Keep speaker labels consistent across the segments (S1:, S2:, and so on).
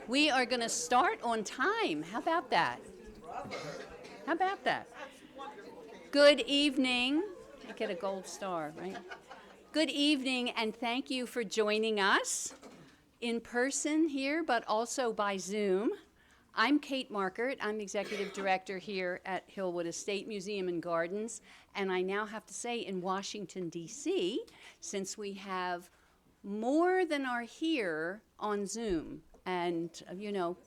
S1: We are going to start on time. How about that? How about that? Good evening. I get a gold star, right? Good evening, and thank you for joining us in person here, but also by Zoom. I'm Kate Markert. I'm Executive Director here at Hillwood Estate Museum and Gardens, and I now have to say in Washington, D.C., since we have more than are here on Zoom and,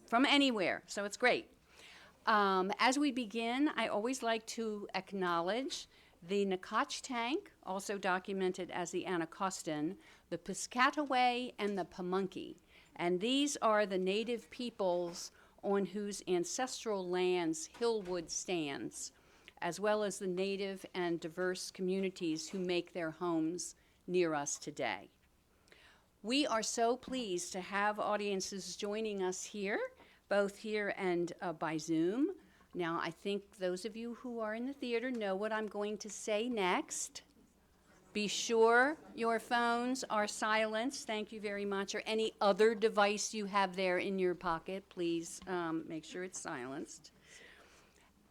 S1: from anywhere, so it's great. As we begin, I always like to acknowledge the Nacotch tank, also documented as the Anacostan, the Piscataway, and the Pamunkey. And these are the native peoples on whose ancestral lands Hillwood stands, as well as the native and diverse communities who make their homes near us today. We are so pleased to have audiences joining us here, both here and by Zoom. Now, I think those of you who are in the theater know what I'm going to say next. Be sure your phones are silenced, thank you very much, or any other device you have there in your pocket, please make sure it's silenced.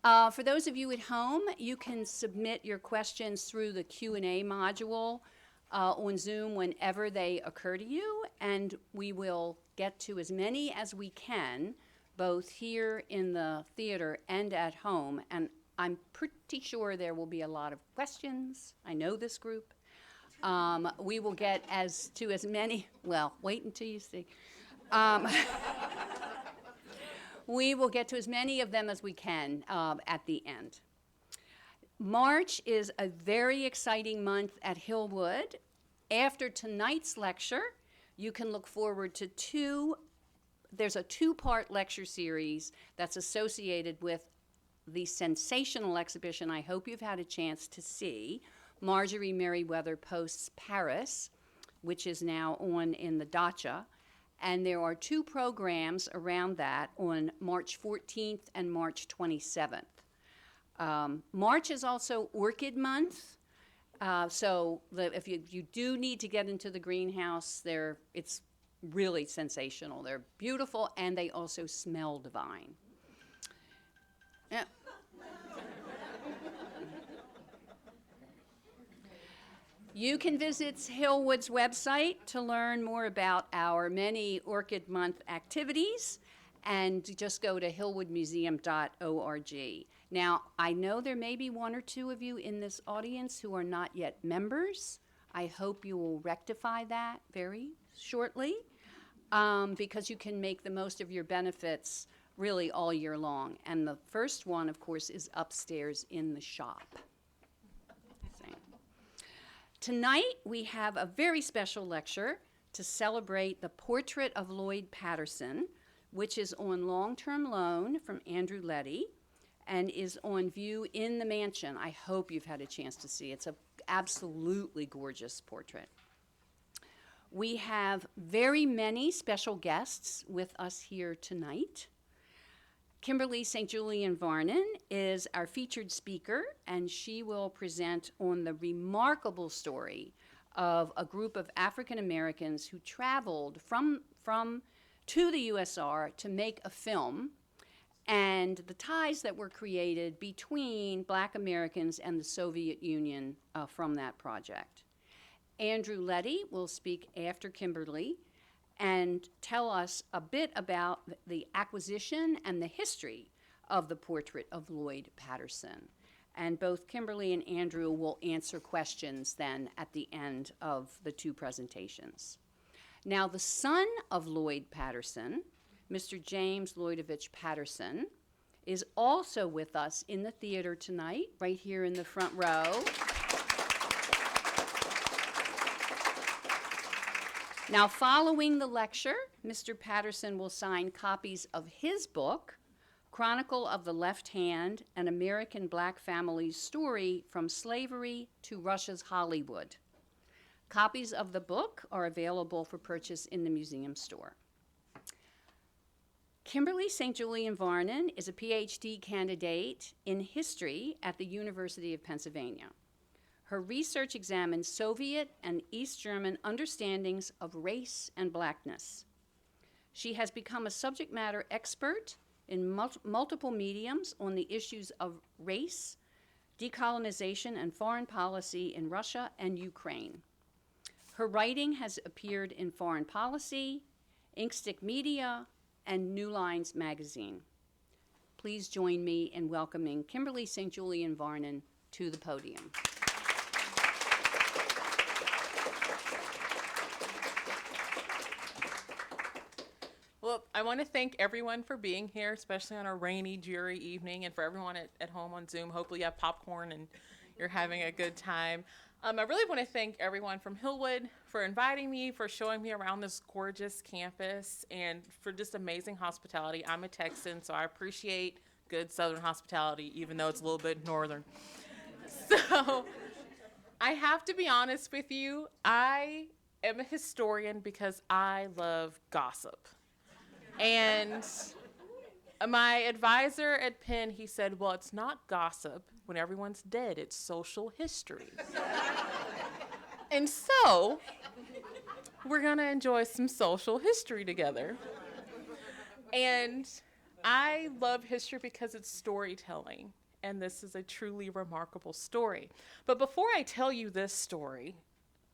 S1: For those of you at home, you can submit your questions through the Q&A module on Zoom whenever they occur to you, and we will get to as many as we can, both here in the theater and at home, and I'm pretty sure there will be a lot of questions. I know this group. We will get as many, well, wait until you see. We will get to as many of them as we can at the end. March is a very exciting month at Hillwood. After tonight's lecture, you can look forward to there's a two-part lecture series that's associated with the sensational exhibition I hope you've had a chance to see, Marjorie Merriweather Post's Paris, which is now on in the Dacha. And there are two programs around that on March 14th and March 27th. March is also Orchid Month, so if you do need to get into the greenhouse, it's really sensational. They're beautiful, and they also smell divine. Yeah. You can visit Hillwood's website to learn more about our many Orchid Month activities, and just go to hillwoodmuseum.org. Now, I know there may be one or two of you in this audience who are not yet members. I hope you will rectify that very shortly, because you can make the most of your benefits really all year long. And the first one, of course, is upstairs in the shop. Tonight, we have a very special lecture to celebrate the portrait of Lloyd Patterson, which is on long-term loan from Andrew Leddy and is on view in the mansion. I hope you've had a chance to see. It's an absolutely gorgeous portrait. We have very many special guests with us here tonight. Kimberly St. Julian-Varnon is our featured speaker, and she will present on the remarkable story of a group of African Americans who traveled to the USSR to make a film, and the ties that were created between Black Americans and the Soviet Union from that project. Andrew Leddy will speak after Kimberly and tell us a bit about the acquisition and the history of the portrait of Lloyd Patterson. And both Kimberly and Andrew will answer questions then at the end of the two presentations. Now, the son of Lloyd Patterson, Mr. James Lloydovich Patterson, is also with us in the theater tonight, right here in the front row. Now, following the lecture, Mr. Patterson will sign copies of his book, Chronicle of the Left Hand, An American Black Family's Story from Slavery to Russia's Hollywood. Copies of the book are available for purchase in the museum store. Kimberly St. Julian-Varnon is a PhD candidate in history at the University of Pennsylvania. Her research examines Soviet and East German understandings of race and blackness. She has become a subject matter expert in multiple mediums on the issues of race, decolonization, and foreign policy in Russia and Ukraine. Her writing has appeared in Foreign Policy, Inkstick Media, and New Lines magazine. Please join me in welcoming Kimberly St. Julian-Varnon to the podium.
S2: Well, I want to thank everyone for being here, especially on a rainy, dreary evening, and for everyone at home on Zoom. Hopefully you have popcorn and you're having a good time. I really want to thank everyone from Hillwood for inviting me, for showing me around this gorgeous campus, and for just amazing hospitality. I'm a Texan, so I appreciate good Southern hospitality, even though it's a little bit northern. So I have to be honest with you, I am a historian because I love gossip. And my advisor at Penn, he said, well, it's not gossip when everyone's dead, it's social history. And so we're going to enjoy some social history together. And I love history because it's storytelling, and this is a truly remarkable story. But before I tell you this story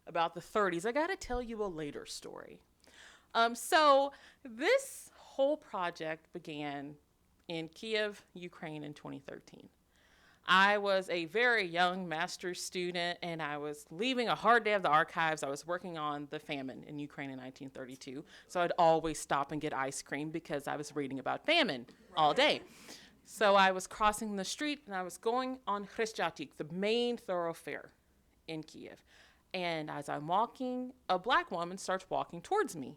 S2: about the 30s, I got to tell you a later story. So this whole project began in Kiev, Ukraine in 2013. I was a very young master's student, and I was leaving a hard day of the archives. I was working on the famine in Ukraine in 1932, so I'd always stop and get ice cream because I was reading about famine all day. So I was crossing the street, and I was going on Khreshchatyk, the main thoroughfare in Kiev. And as I'm walking, a black woman starts walking towards me.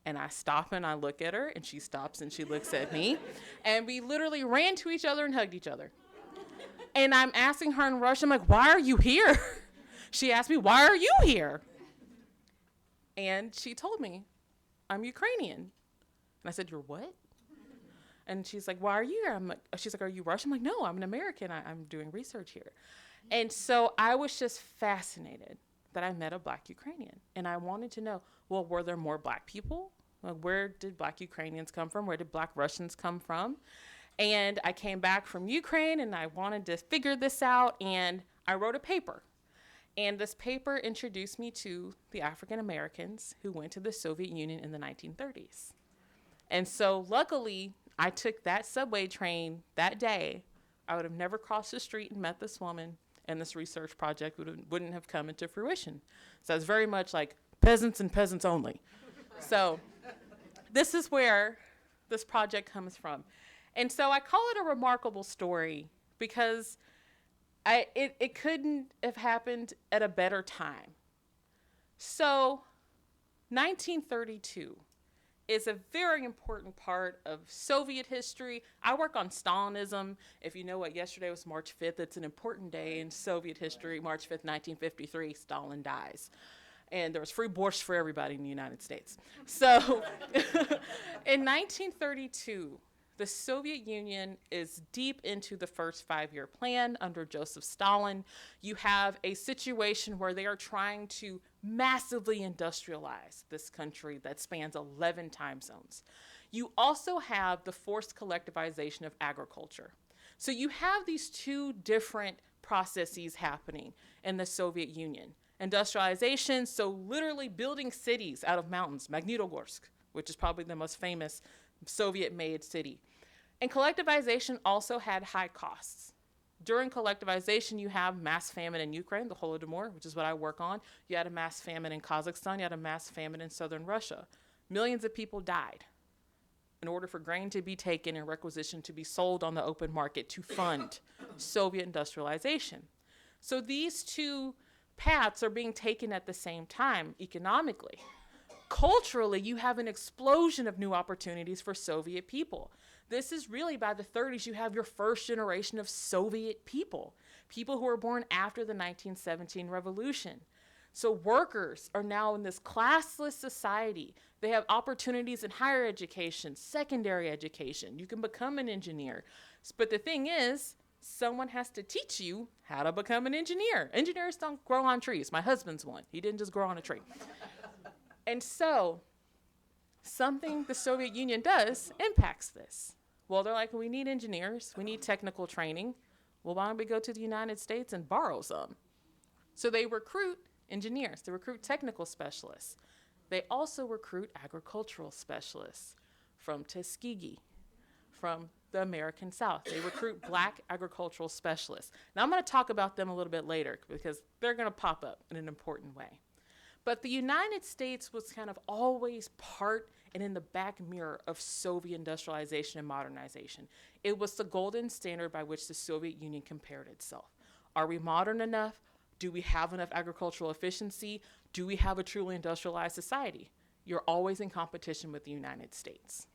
S2: And I stop and I look at her, and she stops and she looks at me. And we literally ran to each other and hugged each other. And I'm asking her in Russian, I'm like, why are you here? She asked me, why are you here? And she told me, I'm Ukrainian. And I said, you're what? And she's like, why are you here? She's like, are you Russian? I'm like, no, I'm an American. I'm doing research here. And so I was just fascinated that I met a black Ukrainian. And I wanted to know, well, were there more black people? Where did black Ukrainians come from? Where did black Russians come from? And I came back from Ukraine, and I wanted to figure this out, and I wrote a paper. And this paper introduced me to the African Americans who went to the Soviet Union in the 1930s. And so luckily, I took that subway train that day. I would have never crossed the street and met this woman, and this research project wouldn't have come into fruition. So it's very much like peasants and peasants only. So this is where this project comes from. And so I call it a remarkable story because it couldn't have happened at a better time. So 1932 is a very important part of Soviet history. I work on Stalinism. If you know what, yesterday was March 5th. It's an important day in Soviet history. March 5th, 1953, Stalin dies. And there was free borscht for everybody in the United States. So in 1932, the Soviet Union is deep into the first 5-year plan under Joseph Stalin. You have a situation where they are trying to massively industrialize this country that spans 11 time zones. You also have the forced collectivization of agriculture. So you have these two different processes happening in the Soviet Union. Industrialization, so literally building cities out of mountains, Magnitogorsk, which is probably the most famous Soviet-made city. And collectivization also had high costs. During collectivization, you have mass famine in Ukraine, the Holodomor, which is what I work on. You had a mass famine in Kazakhstan. You had a mass famine in southern Russia. Millions of people died in order for grain to be taken and requisitioned to be sold on the open market to fund Soviet industrialization. So these two paths are being taken at the same time economically. Culturally, you have an explosion of new opportunities for Soviet people. This is really by the 30s, you have your first generation of Soviet people who were born after the 1917 revolution. So workers are now in this classless society. They have opportunities in higher education, secondary education. You can become an engineer. But the thing is, someone has to teach you how to become an engineer. Engineers don't grow on trees. My husband's one. He didn't just grow on a tree. And so something the Soviet Union does impacts this. Well, they're like, we need engineers, we need technical training. Well, why don't we go to the United States and borrow some? So they recruit engineers, they recruit technical specialists. They also recruit agricultural specialists from Tuskegee, from the American South. They recruit black agricultural specialists. Now I'm going to talk about them a little bit later because they're going to pop up in an important way. But the United States was kind of always part and in the back mirror of Soviet industrialization and modernization. It was the golden standard by which the Soviet Union compared itself. Are we modern enough? Do we have enough agricultural efficiency? Do we have a truly industrialized society? You're always in competition with the United States.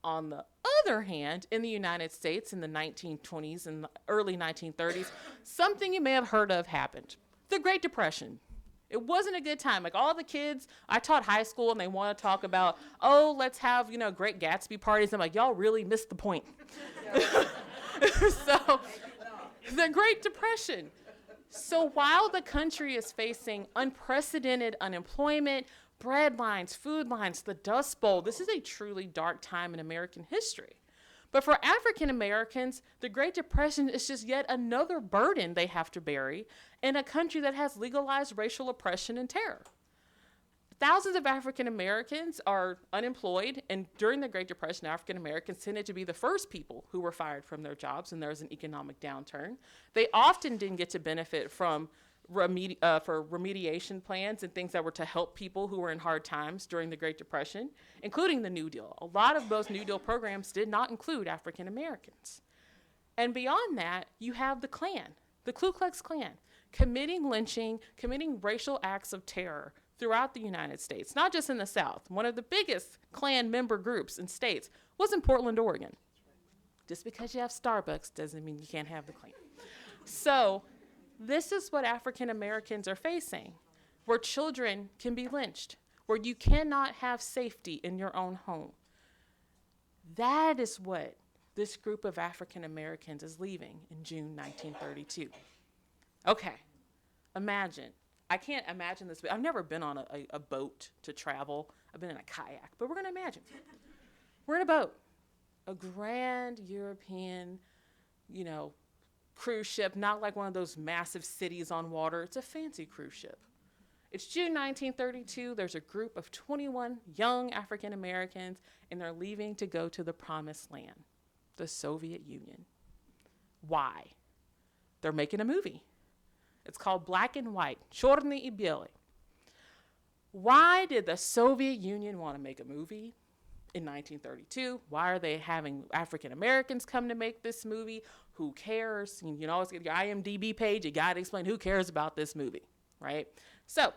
S2: On the other hand, in the United States in the 1920s and the early 1930s, something you may have heard of happened. The Great Depression. It wasn't a good time. Like all the kids, I taught high school and they want to talk about, oh, let's have, Great Gatsby parties. I'm like, y'all really missed the point. So the Great Depression. So while the country is facing unprecedented unemployment, bread lines, food lines, the Dust Bowl, this is a truly dark time in American history. But for African Americans, the Great Depression is just yet another burden they have to bear in a country that has legalized racial oppression and terror. Thousands of African Americans are unemployed, and during the Great Depression, African Americans tended to be the first people who were fired from their jobs when there was an economic downturn. They often didn't get to benefit from remediation plans and things that were to help people who were in hard times during the Great Depression, including the New Deal. A lot of those New Deal programs did not include African Americans. And beyond that, you have the Klan, the Ku Klux Klan, committing lynching, committing racial acts of terror throughout the United States, not just in the South. One of the biggest Klan member groups in states was in Portland, Oregon. Just because you have Starbucks doesn't mean you can't have the Klan. So this is what African Americans are facing, where children can be lynched, where you cannot have safety in your own home. That is what this group of African Americans is leaving in June 1932. Okay, imagine. I can't imagine this. I've never been on a boat to travel. I've been in a kayak, but we're going to imagine. We're in a boat, a grand European, cruise ship, not like one of those massive cities on water. It's a fancy cruise ship. It's June 1932. There's a group of 21 young African Americans, and they're leaving to go to the promised land, the Soviet Union. Why? They're making a movie. It's called Black and White, Черный и Белый. Why did the Soviet Union want to make a movie in 1932? Why are they having African Americans come to make this movie? Who cares? You always get your IMDb page. You got to explain who cares about this movie, right? So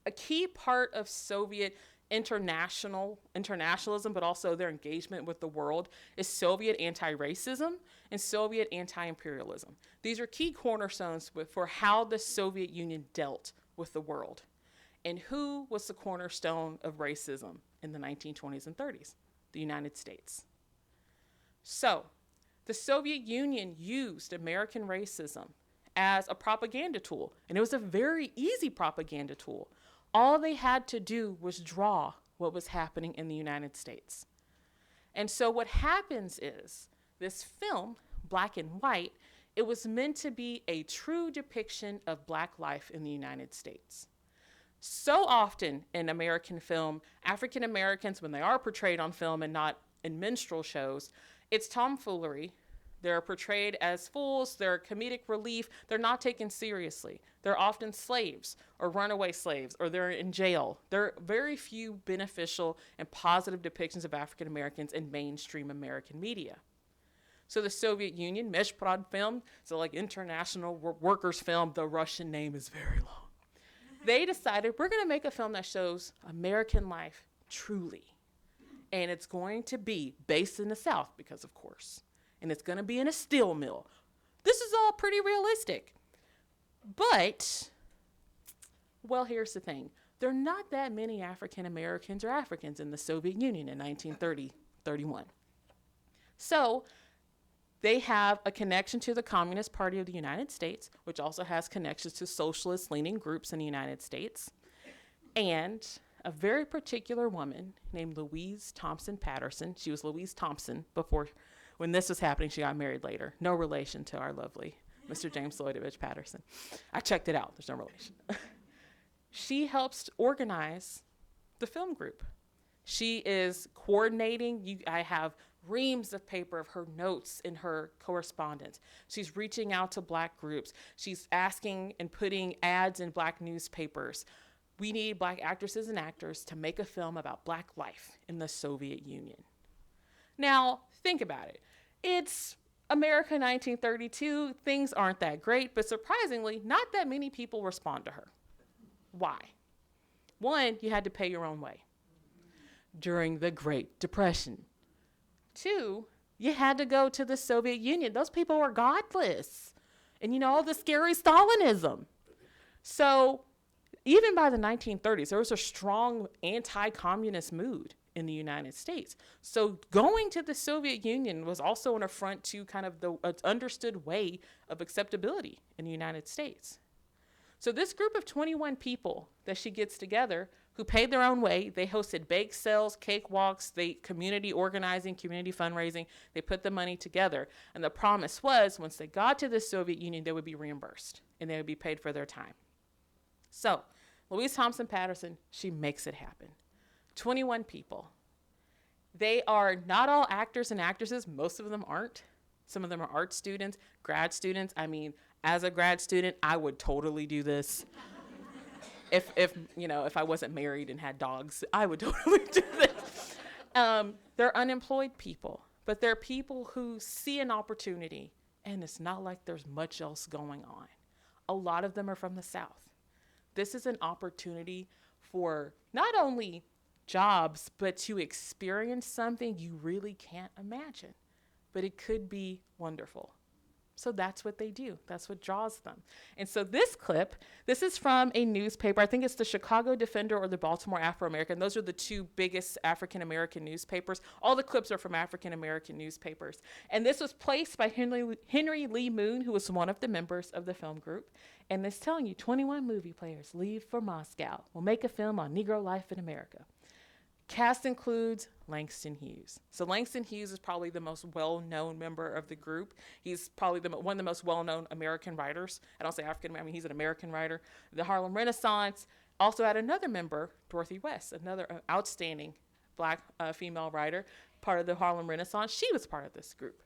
S2: a key part of Soviet internationalism, but also their engagement with the world, is Soviet anti-racism and Soviet anti-imperialism. These are key cornerstones for how the Soviet Union dealt with the world. And who was the cornerstone of racism in the 1920s and 30s? The United States. So the Soviet Union used American racism as a propaganda tool, and it was a very easy propaganda tool. All they had to do was draw what was happening in the United States. And so what happens is this film, Black and White, it was meant to be a true depiction of Black life in the United States. So often in American film, African Americans, when they are portrayed on film and not in minstrel shows, it's tomfoolery. They're portrayed as fools, they're comedic relief, they're not taken seriously. They're often slaves or runaway slaves, or they're in jail. There are very few beneficial and positive depictions of African Americans in mainstream American media. So the Soviet Union, Meshprod film, so like international workers film, the Russian name is very long. They decided, we're going to make a film that shows American life truly. And it's going to be based in the South, because of course. And it's going to be in a steel mill. This is all pretty realistic. But, well, here's the thing. There are not that many African Americans or Africans in the Soviet Union in 1930-31. So they have a connection to the Communist Party of the United States, which also has connections to socialist-leaning groups in the United States. And a very particular woman named Louise Thompson Patterson. She was Louise Thompson before, when this was happening, she got married later. No relation to our lovely Mr. James Lloyd Patterson. I checked it out. There's no relation. She helps organize the film group. She is coordinating. I have reams of paper of her notes in her correspondence. She's reaching out to Black groups. She's asking and putting ads in Black newspapers. We need Black actresses and actors to make a film about Black life in the Soviet Union. Now, think about it. It's America 1932. Things aren't that great, but surprisingly, not that many people respond to her. Why? One, you had to pay your own way during the Great Depression. Two, you had to go to the Soviet Union. Those people were godless. And all the scary Stalinism. So even by the 1930s, there was a strong anti-communist mood in the United States. So going to the Soviet Union was also an affront to kind of the understood way of acceptability in the United States. So this group of 21 people that she gets together who paid their own way, they hosted bake sales, cake walks, they community organizing, community fundraising, they put the money together. And the promise was once they got to the Soviet Union, they would be reimbursed and they would be paid for their time. So Louise Thompson Patterson, she makes it happen. 21 people. They are not all actors and actresses. Most of them aren't. Some of them are art students, grad students. I mean, as a grad student, I would totally do this. If I wasn't married and had dogs, I would totally do this. They're unemployed people, but they're people who see an opportunity, and it's not like there's much else going on. A lot of them are from the South. This is an opportunity for not only jobs, but to experience something you really can't imagine. But it could be wonderful. So that's what they do. That's what draws them. And so this clip, this is from a newspaper. I think it's the Chicago Defender or the Baltimore Afro-American. Those are the two biggest African-American newspapers. All the clips are from African-American newspapers. And this was placed by Henry Lee Moon, who was one of the members of the film group. And it's telling you 21 movie players leave for Moscow. Will make a film on Negro life in America. Cast includes Langston Hughes. So Langston Hughes is probably the most well-known member of the group. He's probably one of the most well-known American writers. I don't say African, I mean, he's an American writer. The Harlem Renaissance also had another member, Dorothy West, another outstanding Black female writer, part of the Harlem Renaissance. She was part of this group.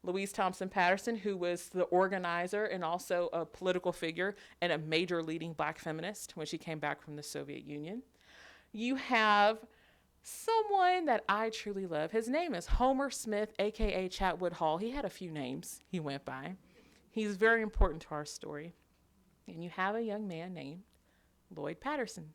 S2: Louise Thompson Patterson, who was the organizer and also a political figure and a major leading Black feminist when she came back from the Soviet Union. You have someone that I truly love. His name is Homer Smith, a.k.a. Chatwood Hall. He had a few names he went by. He's very important to our story. And you have a young man named Lloyd Patterson,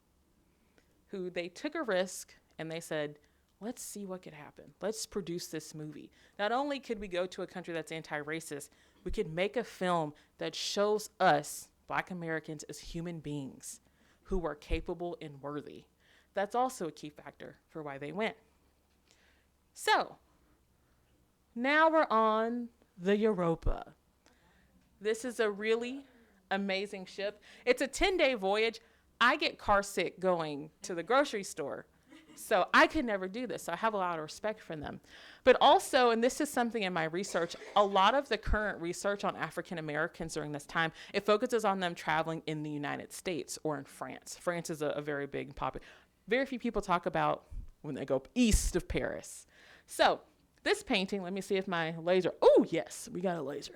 S2: who they took a risk and they said, let's see what could happen. Let's produce this movie. Not only could we go to a country that's anti-racist, we could make a film that shows us, Black Americans, as human beings who are capable and worthy. That's also a key factor for why they went. So, now we're on the Europa. This is a really amazing ship. It's a 10-day voyage. I get car sick going to the grocery store, so I could never do this. So I have a lot of respect for them. But also, and this is something in my research, a lot of the current research on African Americans during this time, it focuses on them traveling in the United States or in France. France is a very big popular. Very few people talk about when they go east of Paris. So this painting, let me see if my laser, oh yes, we got a laser.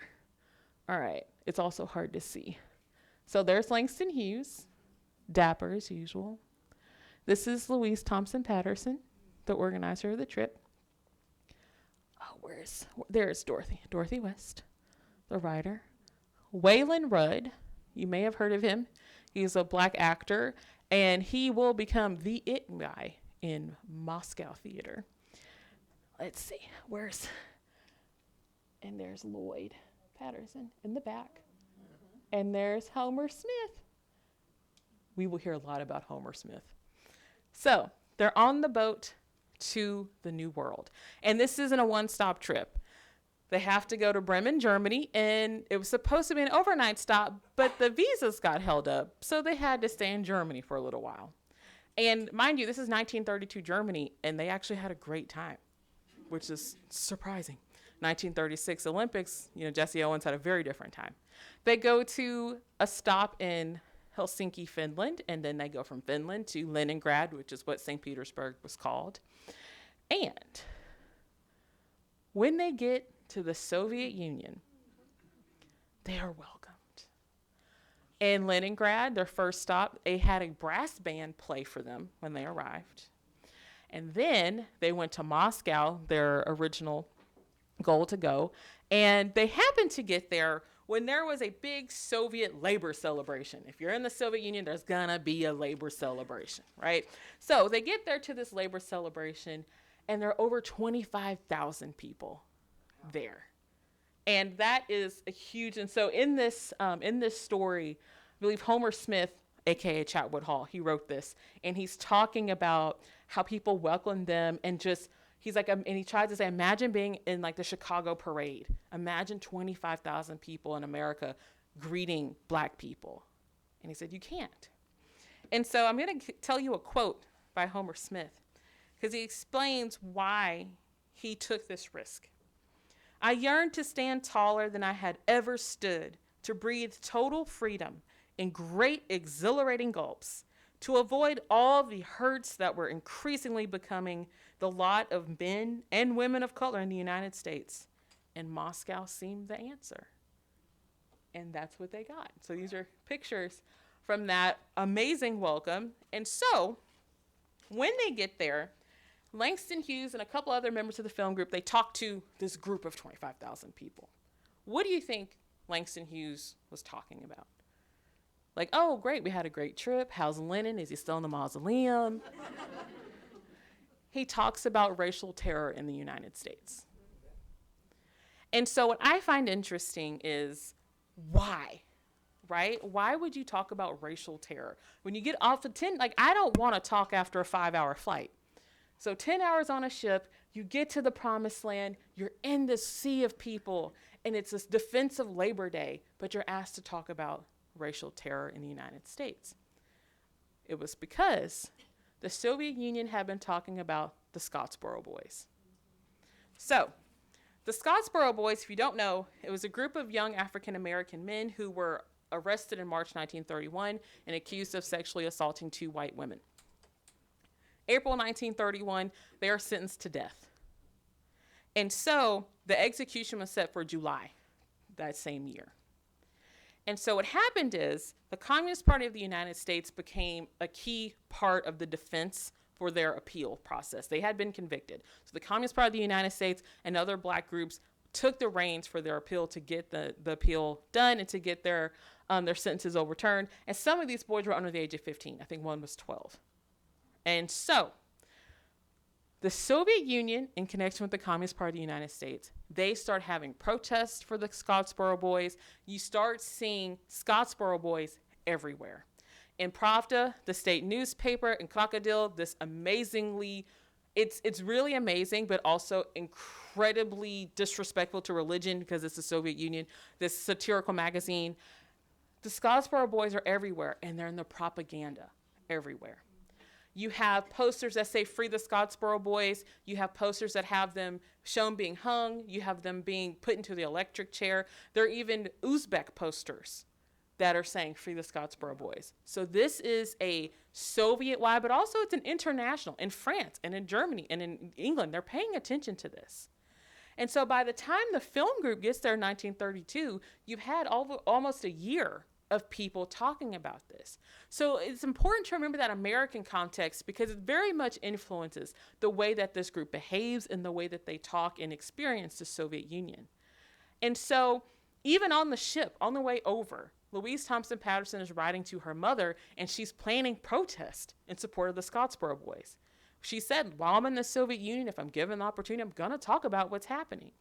S2: All right, it's also hard to see. So there's Langston Hughes, dapper as usual. This is Louise Thompson Patterson, the organizer of the trip. Oh, there's Dorothy West, the writer. Waylon Rudd, you may have heard of him. He's a Black actor. And he will become the it guy in Moscow theater. Let's see, and there's Lloyd Patterson in the back. And there's Homer Smith. We will hear a lot about Homer Smith. So they're on the boat to the New World. And this isn't a one-stop trip. They have to go to Bremen, Germany, and it was supposed to be an overnight stop, but the visas got held up, so they had to stay in Germany for a little while. And mind you, this is 1932 Germany, and they actually had a great time, which is surprising. 1936 Olympics, Jesse Owens had a very different time. They go to a stop in Helsinki, Finland, and then they go from Finland to Leningrad, which is what St. Petersburg was called. And when they get to the Soviet Union, they are welcomed. In Leningrad, their first stop, they had a brass band play for them when they arrived. And then they went to Moscow, their original goal to go, and they happened to get there when there was a big Soviet labor celebration. If you're in the Soviet Union, there's gonna be a labor celebration, right? So they get there to this labor celebration, and there are over 25,000 people there. And that is a huge, and so in this story, I believe Homer Smith, AKA Chatwood Hall, he wrote this, and he's talking about how people welcome them, and just, he's like, and he tries to say, imagine being in like the Chicago parade. Imagine 25,000 people in America greeting Black people. And he said, you can't. And so I'm going to tell you a quote by Homer Smith, because he explains why he took this risk. I yearned to stand taller than I had ever stood, to breathe total freedom in great exhilarating gulps, to avoid all the hurts that were increasingly becoming the lot of men and women of color in the United States. And Moscow seemed the answer. And that's what they got. So these are pictures from that amazing welcome. And so when they get there, Langston Hughes and a couple other members of the film group, they talk to this group of 25,000 people. What do you think Langston Hughes was talking about? Like, oh, great, we had a great trip. How's Lenin? Is he still in the mausoleum? He talks about racial terror in the United States. And so what I find interesting is why, right? Why would you talk about racial terror? When you get off of 10, like, I don't want to talk after a 5-hour flight. So 10 hours on a ship, you get to the promised land, you're in this sea of people, and it's this defensive Labor Day, but you're asked to talk about racial terror in the United States. It was because the Soviet Union had been talking about the Scottsboro Boys. So, the Scottsboro Boys, if you don't know, it was a group of young African-American men who were arrested in March 1931 and accused of sexually assaulting 2 white women. April 1931, they are sentenced to death. And so the execution was set for July that same year. And so what happened is the Communist Party of the United States became a key part of the defense for their appeal process. They had been convicted. So the Communist Party of the United States and other Black groups took the reins for their appeal to get the appeal done and to get their sentences overturned. And some of these boys were under the age of 15. I think one was 12. And so the Soviet Union, in connection with the Communist Party of the United States, they start having protests for the Scottsboro Boys. You start seeing Scottsboro Boys everywhere. In Pravda, the state newspaper, in Crocodile, this amazingly, it's really amazing, but also incredibly disrespectful to religion because it's the Soviet Union, this satirical magazine. The Scottsboro Boys are everywhere, and they're in the propaganda everywhere. You have posters that say free the Scottsboro Boys. You have posters that have them shown being hung. You have them being put into the electric chair. There are even Uzbek posters that are saying free the Scottsboro Boys. So this is a Soviet-wide, but also it's an international. In France and in Germany and in England, they're paying attention to this. And so by the time the film group gets there in 1932, you've had almost a year of people talking about this. So it's important to remember that American context because it very much influences the way that this group behaves and the way that they talk and experience the Soviet Union. And so even on the ship, on the way over, Louise Thompson Patterson is writing to her mother and she's planning protest in support of the Scottsboro Boys. She said, while I'm in the Soviet Union, if I'm given the opportunity, I'm going to talk about what's happening.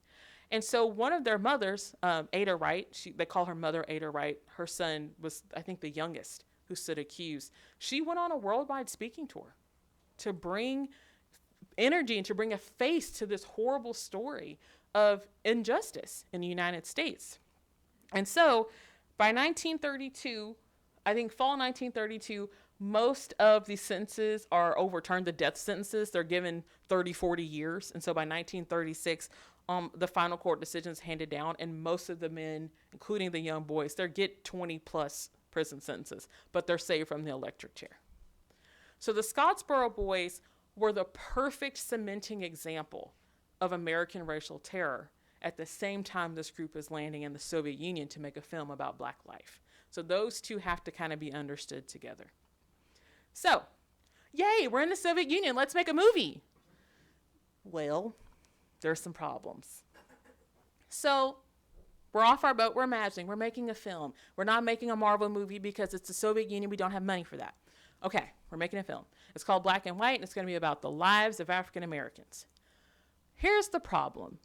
S2: And so one of their mothers, Ada Wright, they call her mother Ada Wright. Her son was, I think, the youngest who stood accused. She went on a worldwide speaking tour to bring energy and to bring a face to this horrible story of injustice in the United States. And so by 1932, I think fall 1932, most of the sentences are overturned, the death sentences. They're given 30, 40 years. And so by 1936, the final court decisions handed down, and most of the men, including the young boys, they get 20 plus prison sentences, but they're saved from the electric chair. So the Scottsboro boys were the perfect cementing example of American racial terror at the same time this group is landing in the Soviet Union to make a film about Black life. So those two have to kind of be understood together. So, yay, we're in the Soviet Union, let's make a movie. Well, there's some problems. So we're off our boat, we're imagining, we're making a film. We're not making a Marvel movie because it's the Soviet Union, we don't have money for that. Okay, we're making a film. It's called Black and White, and it's going to be about the lives of African Americans. Here's the problem.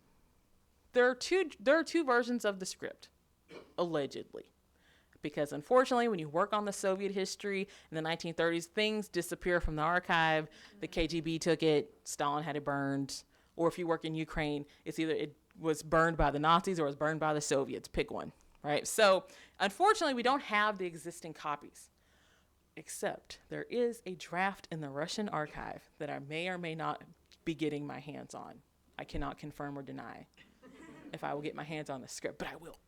S2: There are two versions of the script, allegedly. Because unfortunately, when you work on the Soviet history in the 1930s, things disappear from the archive. The KGB took it, Stalin had it burned. Or if you work in Ukraine, it's either it was burned by the Nazis or it was burned by the Soviets. Pick one, right? So unfortunately, we don't have the existing copies. Except there is a draft in the Russian archive that I may or may not be getting my hands on. I cannot confirm or deny if I will get my hands on the script, but I will.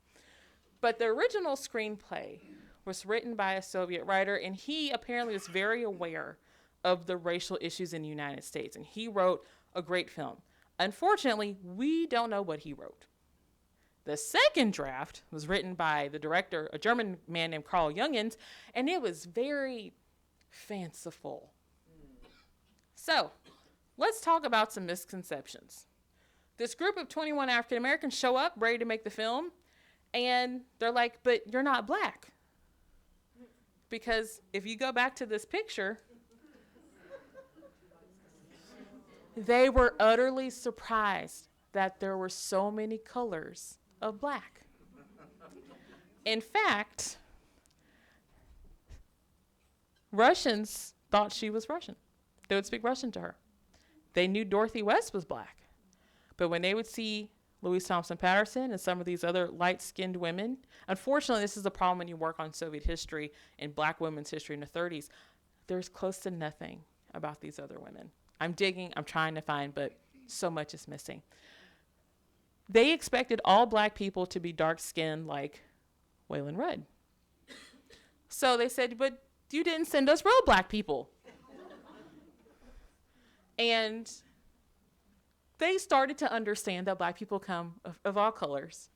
S2: But the original screenplay was written by a Soviet writer, and he apparently was very aware of the racial issues in the United States, and he wrote a great film. Unfortunately, we don't know what he wrote. The second draft was written by the director, a German man named Carl Jungens, and it was very fanciful. So, let's talk about some misconceptions. This group of 21 African Americans show up ready to make the film, and they're like, but you're not Black. Because if you go back to this picture, they were utterly surprised that there were so many colors of Black. In fact, Russians thought she was Russian. They would speak Russian to her. They knew Dorothy West was Black. But when they would see Louise Thompson Patterson and some of these other light-skinned women, unfortunately, this is the problem when you work on Soviet history and Black women's history in the 30s. There's close to nothing about these other women. I'm digging, I'm trying to find, but so much is missing. They expected all Black people to be dark-skinned like Waylon Rudd. So they said, but you didn't send us real Black people. And they started to understand that Black people come of all colors.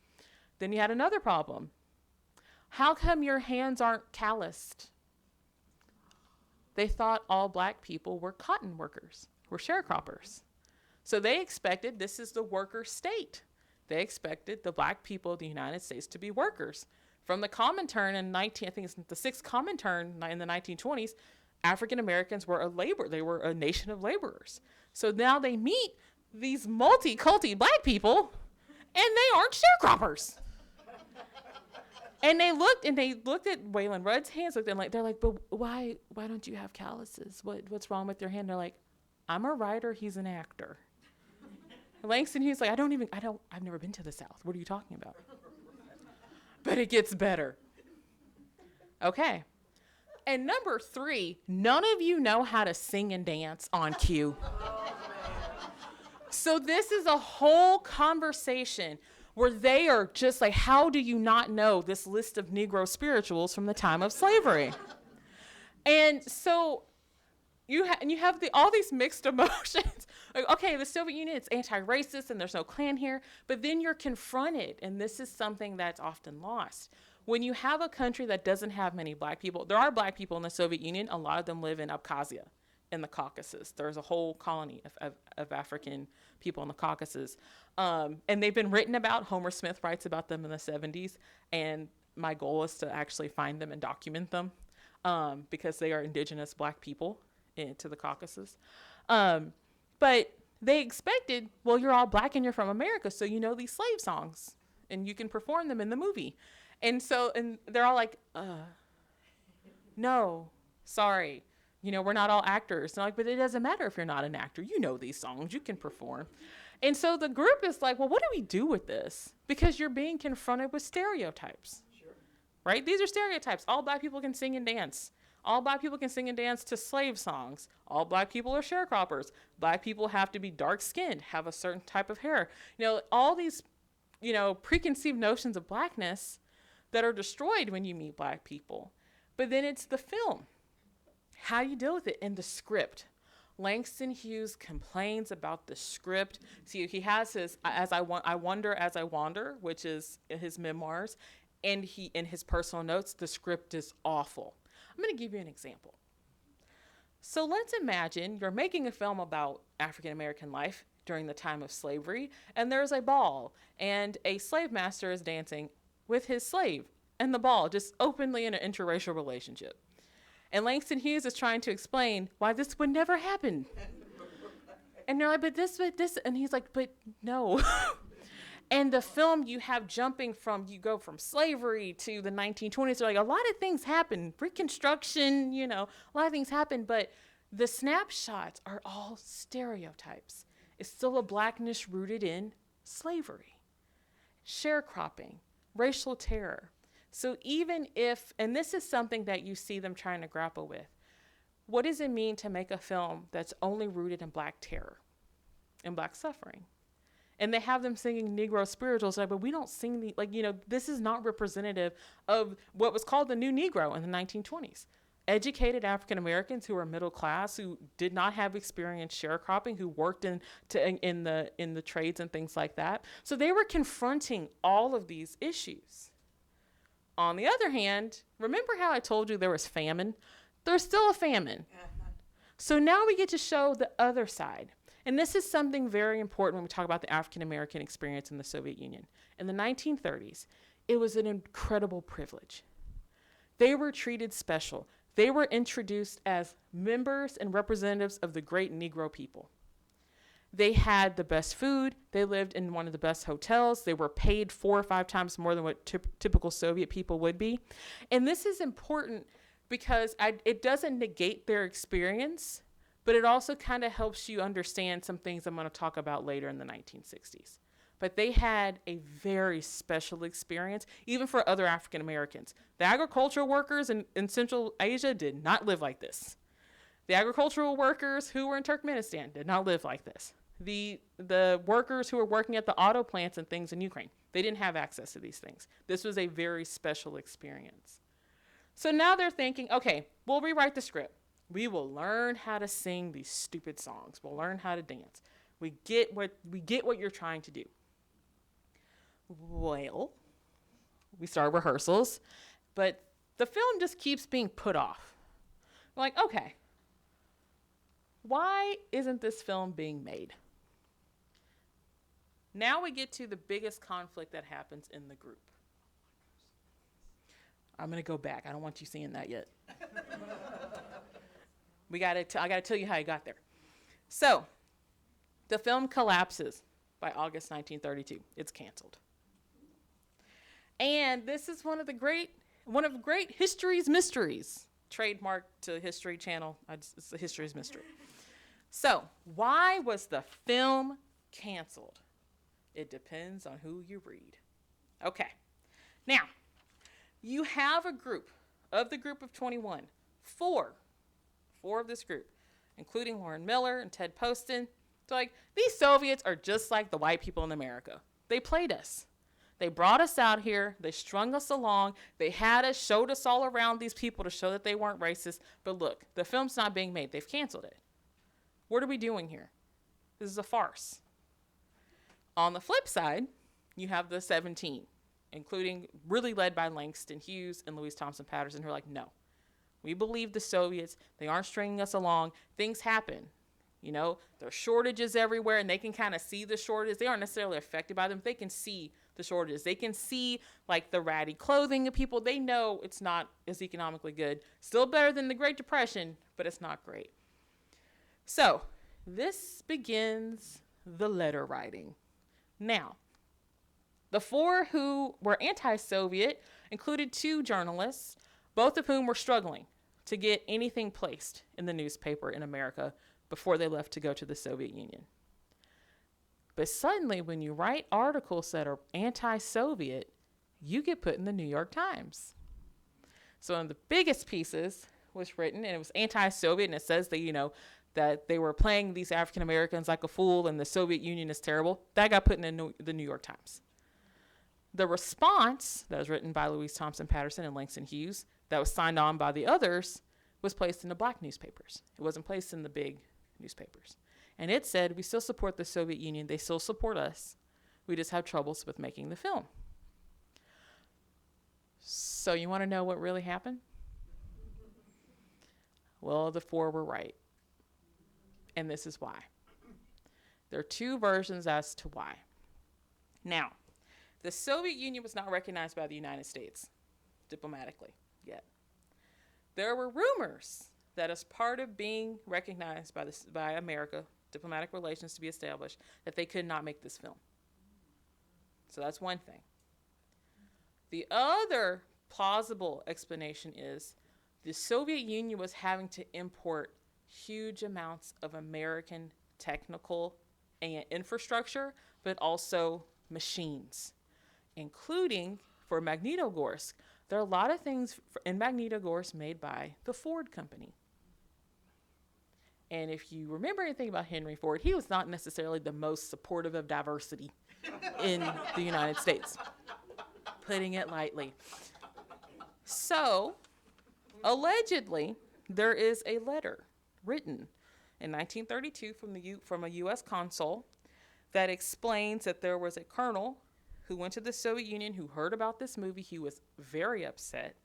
S2: Then you had another problem. How come your hands aren't calloused? They thought all Black people were cotton workers, were sharecroppers. So they expected, this is the worker state. They expected the Black people of the United States to be workers. From the Comintern in I think it's the sixth Comintern in the 1920s, African Americans were they were a nation of laborers. So now they meet these multi-culti Black people, and they aren't sharecroppers. And they looked at Waylon Rudd's hands, they're like, but why don't you have calluses? What's wrong with your hand? They're like, I'm a writer, he's an actor. Langston Hughes like, I've never been to the South. What are you talking about? But it gets better. Okay. And number 3, none of you know how to sing and dance on cue. So this is a whole conversation where they are just like, how do you not know this list of Negro spirituals from the time of slavery? And so you have all these mixed emotions. Like, okay, the Soviet Union, it's anti-racist and there's no Klan here, but then you're confronted, and this is something that's often lost. When you have a country that doesn't have many Black people, there are Black people in the Soviet Union. A lot of them live in Abkhazia, in the Caucasus. There's a whole colony of African people in the Caucasus. And they've been written about. Homer Smith writes about them in the 70s. And my goal is to actually find them and document them because they are indigenous Black people to the Caucasus. But they expected, well, you're all Black and you're from America, so you know these slave songs and you can perform them in the movie. And they're all like, no, sorry. We're not all actors. And I'm like, but it doesn't matter if you're not an actor. You know these songs. You can perform. And so the group is like, well, what do we do with this? Because you're being confronted with stereotypes. Sure. right? These are stereotypes. All black people can sing and dance. All black people can sing and dance to slave songs. All black people are sharecroppers. Black people have to be dark-skinned, have a certain type of hair. All these, preconceived notions of blackness that are destroyed when you meet black people. But then it's the film. How do you deal with it? And the script. Langston Hughes complains about the script. See, he has his I Wonder As I Wander, which is his memoirs, and in his personal notes, the script is awful. I'm going to give you an example. So let's imagine you're making a film about African American life during the time of slavery, and there's a ball, and a slave master is dancing with his slave and the ball, just openly in an interracial relationship. And Langston Hughes is trying to explain why this would never happen. And they're like, but this, and he's like, but no. And the film you go from slavery to the 1920s. They're like, a lot of things happen, Reconstruction, a lot of things happen, but the snapshots are all stereotypes. It's still a blackness rooted in slavery, sharecropping, racial terror. So even if, and this is something that you see them trying to grapple with, what does it mean to make a film that's only rooted in black terror and black suffering? And they have them singing Negro spirituals, but we don't sing this is not representative of what was called the New Negro in the 1920s. Educated African Americans who were middle class, who did not have experience sharecropping, who worked in the trades and things like that. So they were confronting all of these issues. On the other hand, remember how I told you there was famine? There's still a famine. So now we get to show the other side. And this is something very important when we talk about the African American experience in the Soviet Union. In the 1930s, it was an incredible privilege. They were treated special. They were introduced as members and representatives of the great Negro people. They had the best food. They lived in one of the best hotels. They were paid 4 or 5 times more than what typical Soviet people would be. And this is important because it doesn't negate their experience, but it also kind of helps you understand some things I'm going to talk about later in the 1960s. But they had a very special experience, even for other African Americans. The agricultural workers in Central Asia did not live like this. The agricultural workers who were in Turkmenistan did not live like this. The workers who were working at the auto plants and things in Ukraine, they didn't have access to these things. This was a very special experience. So now they're thinking, okay, we'll rewrite the script. We will learn how to sing these stupid songs. We'll learn how to dance. We get what you're trying to do. Well, we start rehearsals, but the film just keeps being put off. We're like, okay, why isn't this film being made? Now we get to the biggest conflict that happens in the group. I'm going to go back. I don't want you seeing that yet. I got to tell you how I got there. So, the film collapses by August 1932. It's canceled. And this is one of great history's mysteries. Trademark to History Channel. It's the history's mystery. So, why was the film canceled? It depends on who you read. Okay. Now, you have a group of 21. Four of this group, including Warren Miller and Ted Poston. They're like, these Soviets are just like the white people in America. They played us. They brought us out here. They strung us along. They showed us all around these people to show that they weren't racist. But look, the film's not being made. They've canceled it. What are we doing here? This is a farce. On the flip side, you have the 17, including really led by Langston Hughes and Louise Thompson Patterson, who are like, no, we believe the Soviets. They aren't stringing us along. Things happen. There's shortages everywhere, and they can kind of see the shortages. They aren't necessarily affected by them. They can see the shortages. They can see, the ratty clothing of people. They know it's not as economically good. Still better than the Great Depression, but it's not great. So, this begins the letter writing. Now, the 4 who were anti-Soviet included 2 journalists, both of whom were struggling to get anything placed in the newspaper in America before they left to go to the Soviet Union. But suddenly, when you write articles that are anti-Soviet, you get put in the New York Times. So one of the biggest pieces was written, and it was anti-Soviet, and it says that, that they were playing these African Americans like a fool, and the Soviet Union is terrible. That got put in the New York Times. The response that was written by Louise Thompson Patterson and Langston Hughes, that was signed on by the others, was placed in the black newspapers. It wasn't placed in the big newspapers. And it said, we still support the Soviet Union. They still support us. We just have troubles with making the film. So you want to know what really happened? Well, the four were right. And this is why. There are two versions as to why. Now, the Soviet Union was not recognized by the United States diplomatically yet. There were rumors that as part of being recognized by America, diplomatic relations to be established, that they could not make this film. So that's one thing. The other plausible explanation is the Soviet Union was having to import huge amounts of American technical and infrastructure, but also machines, including for Magnitogorsk. There are a lot of things in Magnitogorsk made by the Ford company. And if you remember anything about Henry Ford, he was not necessarily the most supportive of diversity in the United States, putting it lightly. So, allegedly, there is a letter written in 1932 from a U.S. consul that explains that there was a colonel who went to the Soviet Union who heard about this movie. He was very upset,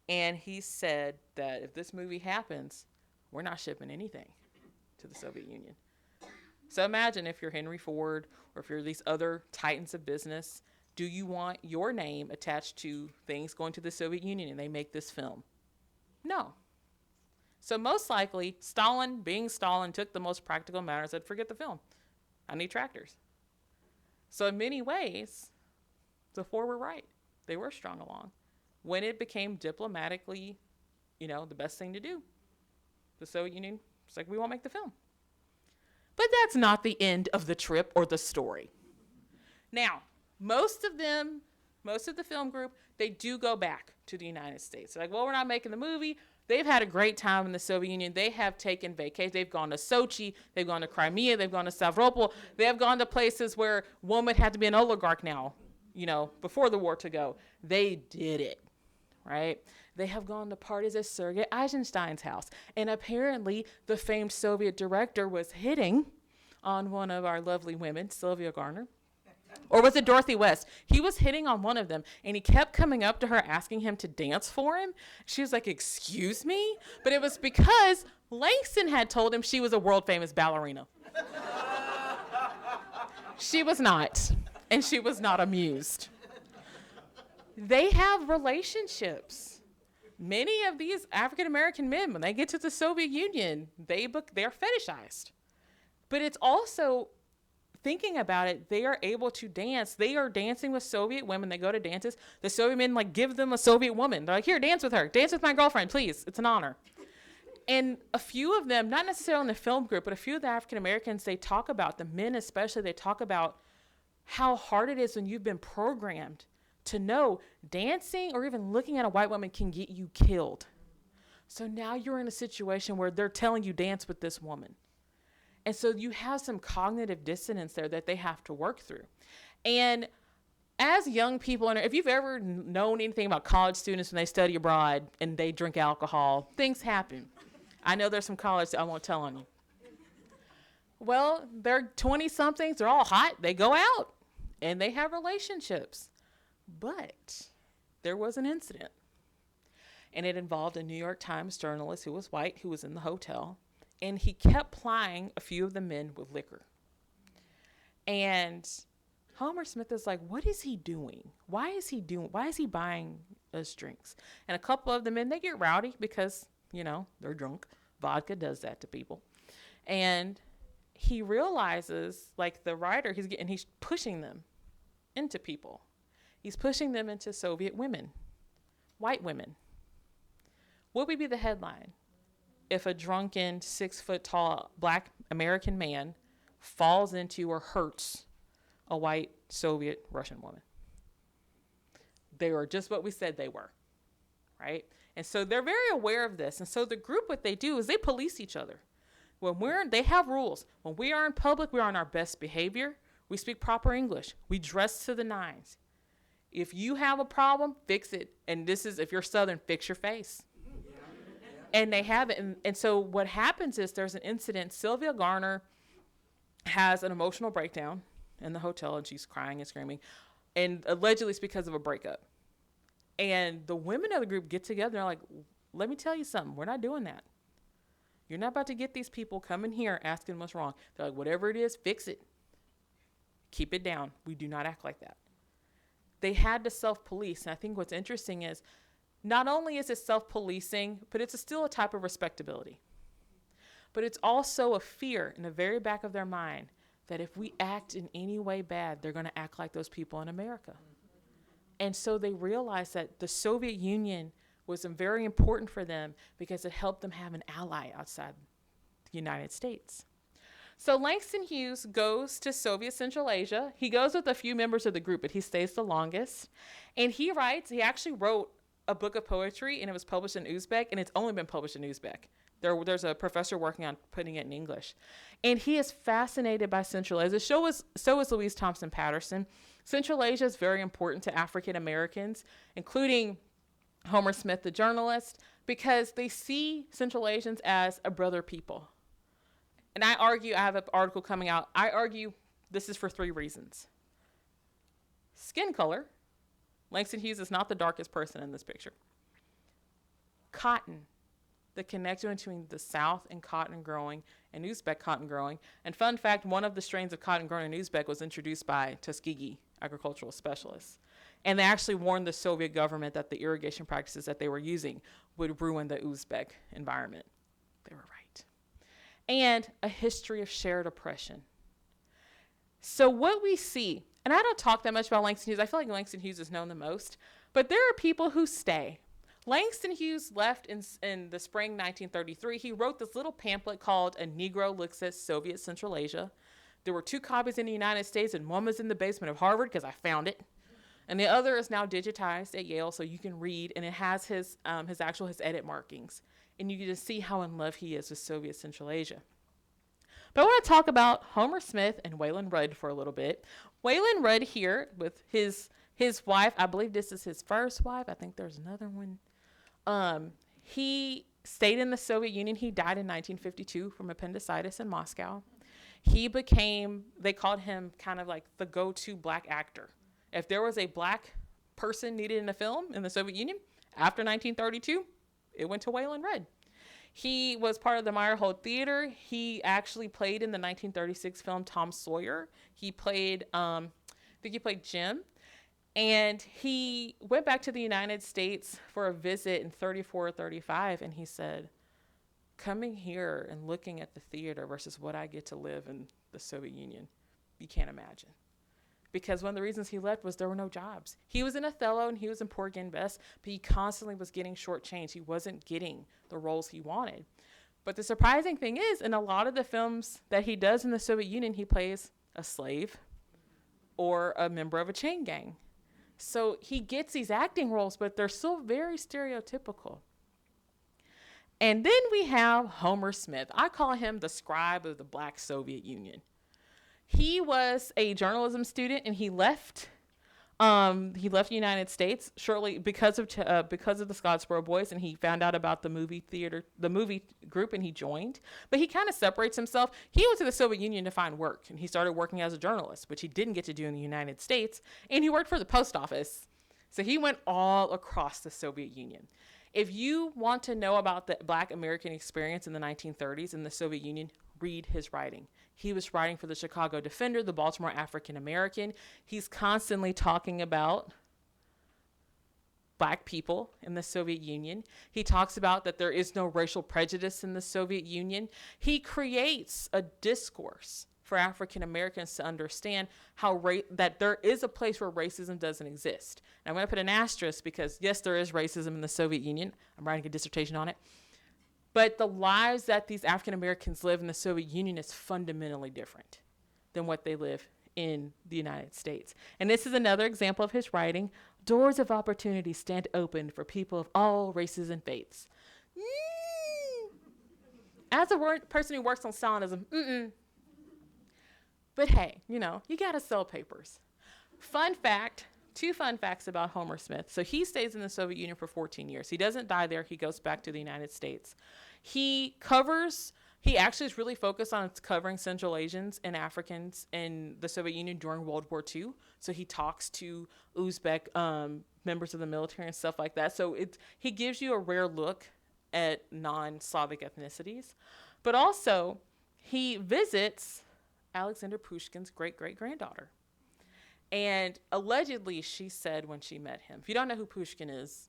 S2: and he said that if this movie happens, we're not shipping anything to the Soviet Union. So imagine if you're Henry Ford or if you're these other titans of business, do you want your name attached to things going to the Soviet Union and they make this film? No. So most likely, Stalin, being Stalin, took the most practical matter and said, forget the film. I need tractors. So in many ways, the four were right. They were strung along. When it became diplomatically, the best thing to do, the Soviet Union was like, we won't make the film. But that's not the end of the trip or the story. Now, most of the film group, they do go back to the United States. They're like, well, we're not making the movie. They've had a great time in the Soviet Union. They have taken vacations. They've gone to Sochi. They've gone to Crimea. They've gone to Stavropol. They have gone to places where one would have to be an oligarch now, before the war to go. They did it, right? They have gone to parties at Sergei Eisenstein's house. And apparently the famed Soviet director was hitting on one of our lovely women, Sylvia Garner. Or was it Dorothy West? He was hitting on one of them, and he kept coming up to her asking him to dance for him. She was like, excuse me? But it was because Langston had told him she was a world-famous ballerina. She was not, and she was not amused. They have relationships. Many of these African-American men, when they get to the Soviet Union, they're fetishized. But it's also, thinking about it, they are able to dance. They are dancing with Soviet women. They go to dances. The Soviet men give them a Soviet woman. They're like, here, dance with her. Dance with my girlfriend, please. It's an honor. And a few of them, not necessarily in the film group, but a few of the African Americans, they talk about, the men especially, they talk about how hard it is when you've been programmed to know dancing or even looking at a white woman can get you killed. So now you're in a situation where they're telling you dance with this woman. And so you have some cognitive dissonance there that they have to work through. And as young people, and if you've ever known anything about college students when they study abroad and they drink alcohol, things happen. I know there's some college I won't tell on you. Well, they're 20-somethings. They're all hot. They go out and they have relationships. But there was an incident. And it involved a New York Times journalist who was white, who was in the hotel. And he kept plying a few of the men with liquor. And Homer Smith is like, what is he doing? Why is he buying us drinks? And a couple of the men, they get rowdy because, they're drunk. Vodka does that to people. And he realizes, like the writer, he's pushing them into people. He's pushing them into Soviet women, white women. What would be the headline if a drunken 6-foot-tall black American man falls into or hurts a white Soviet Russian woman? They were just what we said they were, right? And so they're very aware of this. And so the group, what they do is they police each other. They have rules. When we are in public, we are on our best behavior. We speak proper English. We dress to the nines. If you have a problem, fix it. And this is, if you're Southern, fix your face. And they have it. And so what happens is there's an incident. Sylvia Garner has an emotional breakdown in the hotel, and she's crying and screaming. And allegedly it's because of a breakup. And the women of the group get together and are like, let me tell you something. We're not doing that. You're not about to get these people coming here asking what's wrong. They're like, whatever it is, fix it. Keep it down. We do not act like that. They had to self-police. And I think what's interesting is not only is it self-policing, but it's still a type of respectability. But it's also a fear in the very back of their mind that if we act in any way bad, they're going to act like those people in America. And so they realized that the Soviet Union was very important for them because it helped them have an ally outside the United States. So Langston Hughes goes to Soviet Central Asia. He goes with a few members of the group, but he stays the longest. And he actually wrote a book of poetry, and it was published in Uzbek, and it's only been published in Uzbek. There's a professor working on putting it in English. And he is fascinated by Central Asia. So is Louise Thompson Patterson. Central Asia is very important to African Americans, including Homer Smith, the journalist, because they see Central Asians as a brother people. And I have an article coming out. I argue this is for 3 reasons. Skin color. Langston Hughes is not the darkest person in this picture. Cotton. The connection between the South and cotton growing and Uzbek cotton growing. And fun fact, one of the strains of cotton grown in Uzbek was introduced by Tuskegee agricultural specialists. And they actually warned the Soviet government that the irrigation practices that they were using would ruin the Uzbek environment. They were right. And a history of shared oppression. So what we see, and I don't talk that much about Langston Hughes. I feel like Langston Hughes is known the most, but there are people who stay. Langston Hughes left in the spring 1933. He wrote this little pamphlet called A Negro Looks at Soviet Central Asia. There were 2 copies in the United States, and one was in the basement of Harvard because I found it. And the other is now digitized at Yale, so you can read, and it has his edit markings. And you can just see how in love he is with Soviet Central Asia. But I want to talk about Homer Smith and Wayland Rudd for a little bit. Wayland Rudd here with his wife, I believe this is his first wife. I think there's another one. He stayed in the Soviet Union. He died in 1952 from appendicitis in Moscow. They called him kind of like the go-to black actor. If there was a black person needed in a film in the Soviet Union after 1932, it went to Wayland Rudd. He was part of the Meyerhold Theater. He actually played in the 1936 film Tom Sawyer. He played, I think he played Jim. And he went back to the United States for a visit in 34 or 35, and he said, coming here and looking at the theater versus what I get to live in the Soviet Union, you can't imagine. Because one of the reasons he left was there were no jobs. He was in Othello and he was in Poor Again Best, but he constantly was getting shortchanged. He wasn't getting the roles he wanted. But the surprising thing is, in a lot of the films that he does in the Soviet Union, he plays a slave or a member of a chain gang. So he gets these acting roles, but they're still very stereotypical. And then we have Homer Smith. I call him the scribe of the Black Soviet Union. He was a journalism student, and he left the United States shortly because of the Scottsboro Boys, and he found out about the movie group, and he joined. But he kind of separates himself. He went to the Soviet Union to find work, and he started working as a journalist, which he didn't get to do in the United States, and he worked for the post office. So he went all across the Soviet Union. If you want to know about the Black American experience in the 1930s in the Soviet Union, read his writing. He was writing for the Chicago Defender, the Baltimore African American. He's constantly talking about Black people in the Soviet Union. He talks about that there is no racial prejudice in the Soviet Union. He creates a discourse for African Americans to understand that there is a place where racism doesn't exist. And I'm going to put an asterisk because, yes, there is racism in the Soviet Union. I'm writing a dissertation on it. But the lives that these African Americans live in the Soviet Union is fundamentally different than what they live in the United States. And this is another example of his writing. doors of opportunity stand open for people of all races and faiths. As a person who works on Stalinism, But hey, you gotta sell papers. Fun fact, 2 fun facts about Homer Smith. So he stays in the Soviet Union for 14 years. He doesn't die there. He goes back to the United States. He actually is really focused on covering Central Asians and Africans in the Soviet Union during World War II. So he talks to Uzbek members of the military and stuff like that. So he gives you a rare look at non-Slavic ethnicities. But also, he visits Alexander Pushkin's great-great-granddaughter. And allegedly, she said when she met him, if you don't know who Pushkin is,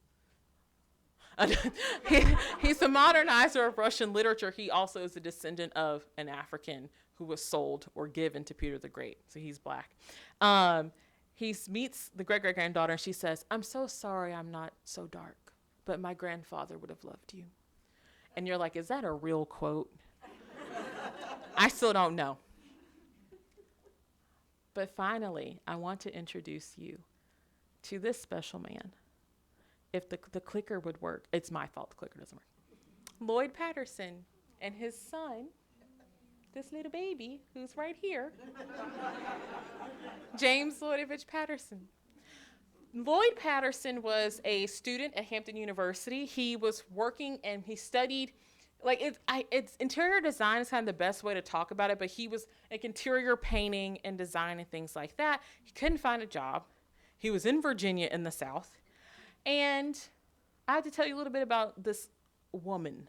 S2: he's the modernizer of Russian literature. He also is a descendant of an African who was sold or given to Peter the Great. So he's black. He meets the great-great-granddaughter, and she says, "I'm so sorry I'm not so dark, but my grandfather would have loved you." And you're like, is that a real quote? I still don't know. But finally, I want to introduce you to this special man. If the clicker would work. It's my fault the clicker doesn't work. Lloyd Patterson and his son, this little baby who's right here, James Lloydovich Patterson. Lloyd Patterson was a student at Hampton University. He was working and he studied, it's interior design is kind of the best way to talk about it, but he was like interior painting and design and things like that. He couldn't find a job. He was in Virginia in the South. And I have to tell you a little bit about this woman.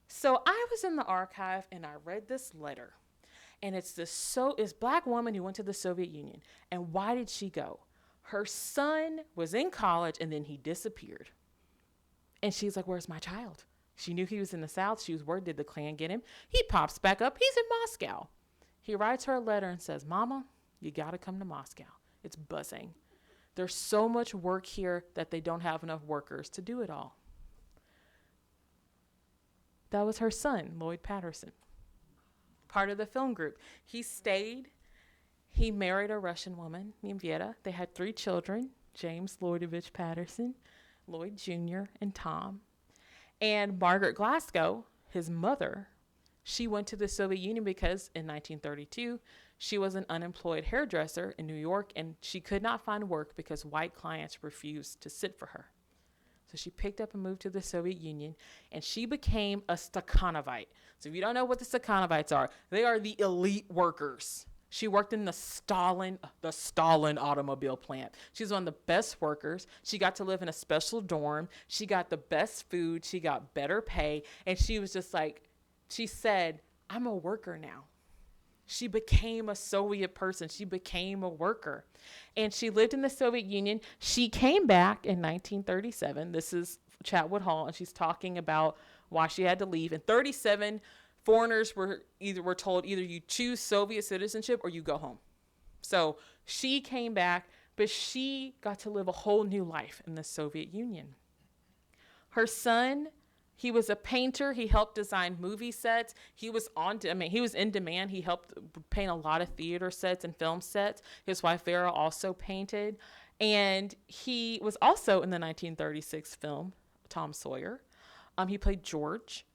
S2: So I was in the archive and I read this letter. And it's this black woman who went to the Soviet Union. And why did she go? Her son was in college and then he disappeared. And she's like, where's my child? She knew he was in the South. She was worried, did the Klan get him? He pops back up. He's in Moscow. He writes her a letter and says, Mama, you got to come to Moscow. It's buzzing. There's so much work here that they don't have enough workers to do it all. That was her son, Lloyd Patterson, part of the film group. He stayed. He married a Russian woman named Vera. They had 3 children, James Lloydovich Patterson, Lloyd Jr., and Tom. And Margaret Glasgow, his mother, she went to the Soviet Union because in 1932, she was an unemployed hairdresser in New York, and she could not find work because white clients refused to sit for her. So she picked up and moved to the Soviet Union, and she became a Stakhanovite. So if you don't know what the Stakhanovites are, they are the elite workers. She worked in the Stalin automobile plant. She's one of the best workers. She got to live in a special dorm. She got the best food. She got better pay. And she was just like, she said, I'm a worker now. She became a Soviet person. She became a worker. And she lived in the Soviet Union. She came back in 1937. This is Chatwood Hall, and she's talking about why she had to leave. In 1937, foreigners were told either you choose Soviet citizenship or you go home. So she came back, but she got to live a whole new life in the Soviet Union. Her son, he was a painter. He helped design movie sets. He was in demand. He helped paint a lot of theater sets and film sets. His wife Vera also painted. And he was also in the 1936 film, Tom Sawyer. He played George.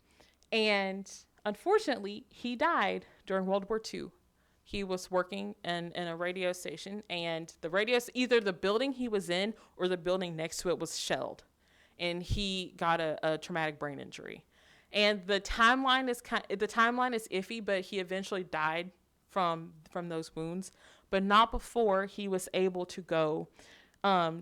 S2: And unfortunately, he died during World War II. He was working in a radio station, and either the building he was in or the building next to it was shelled. And he got a traumatic brain injury. And the timeline is iffy, but he eventually died from those wounds, but not before he was able to go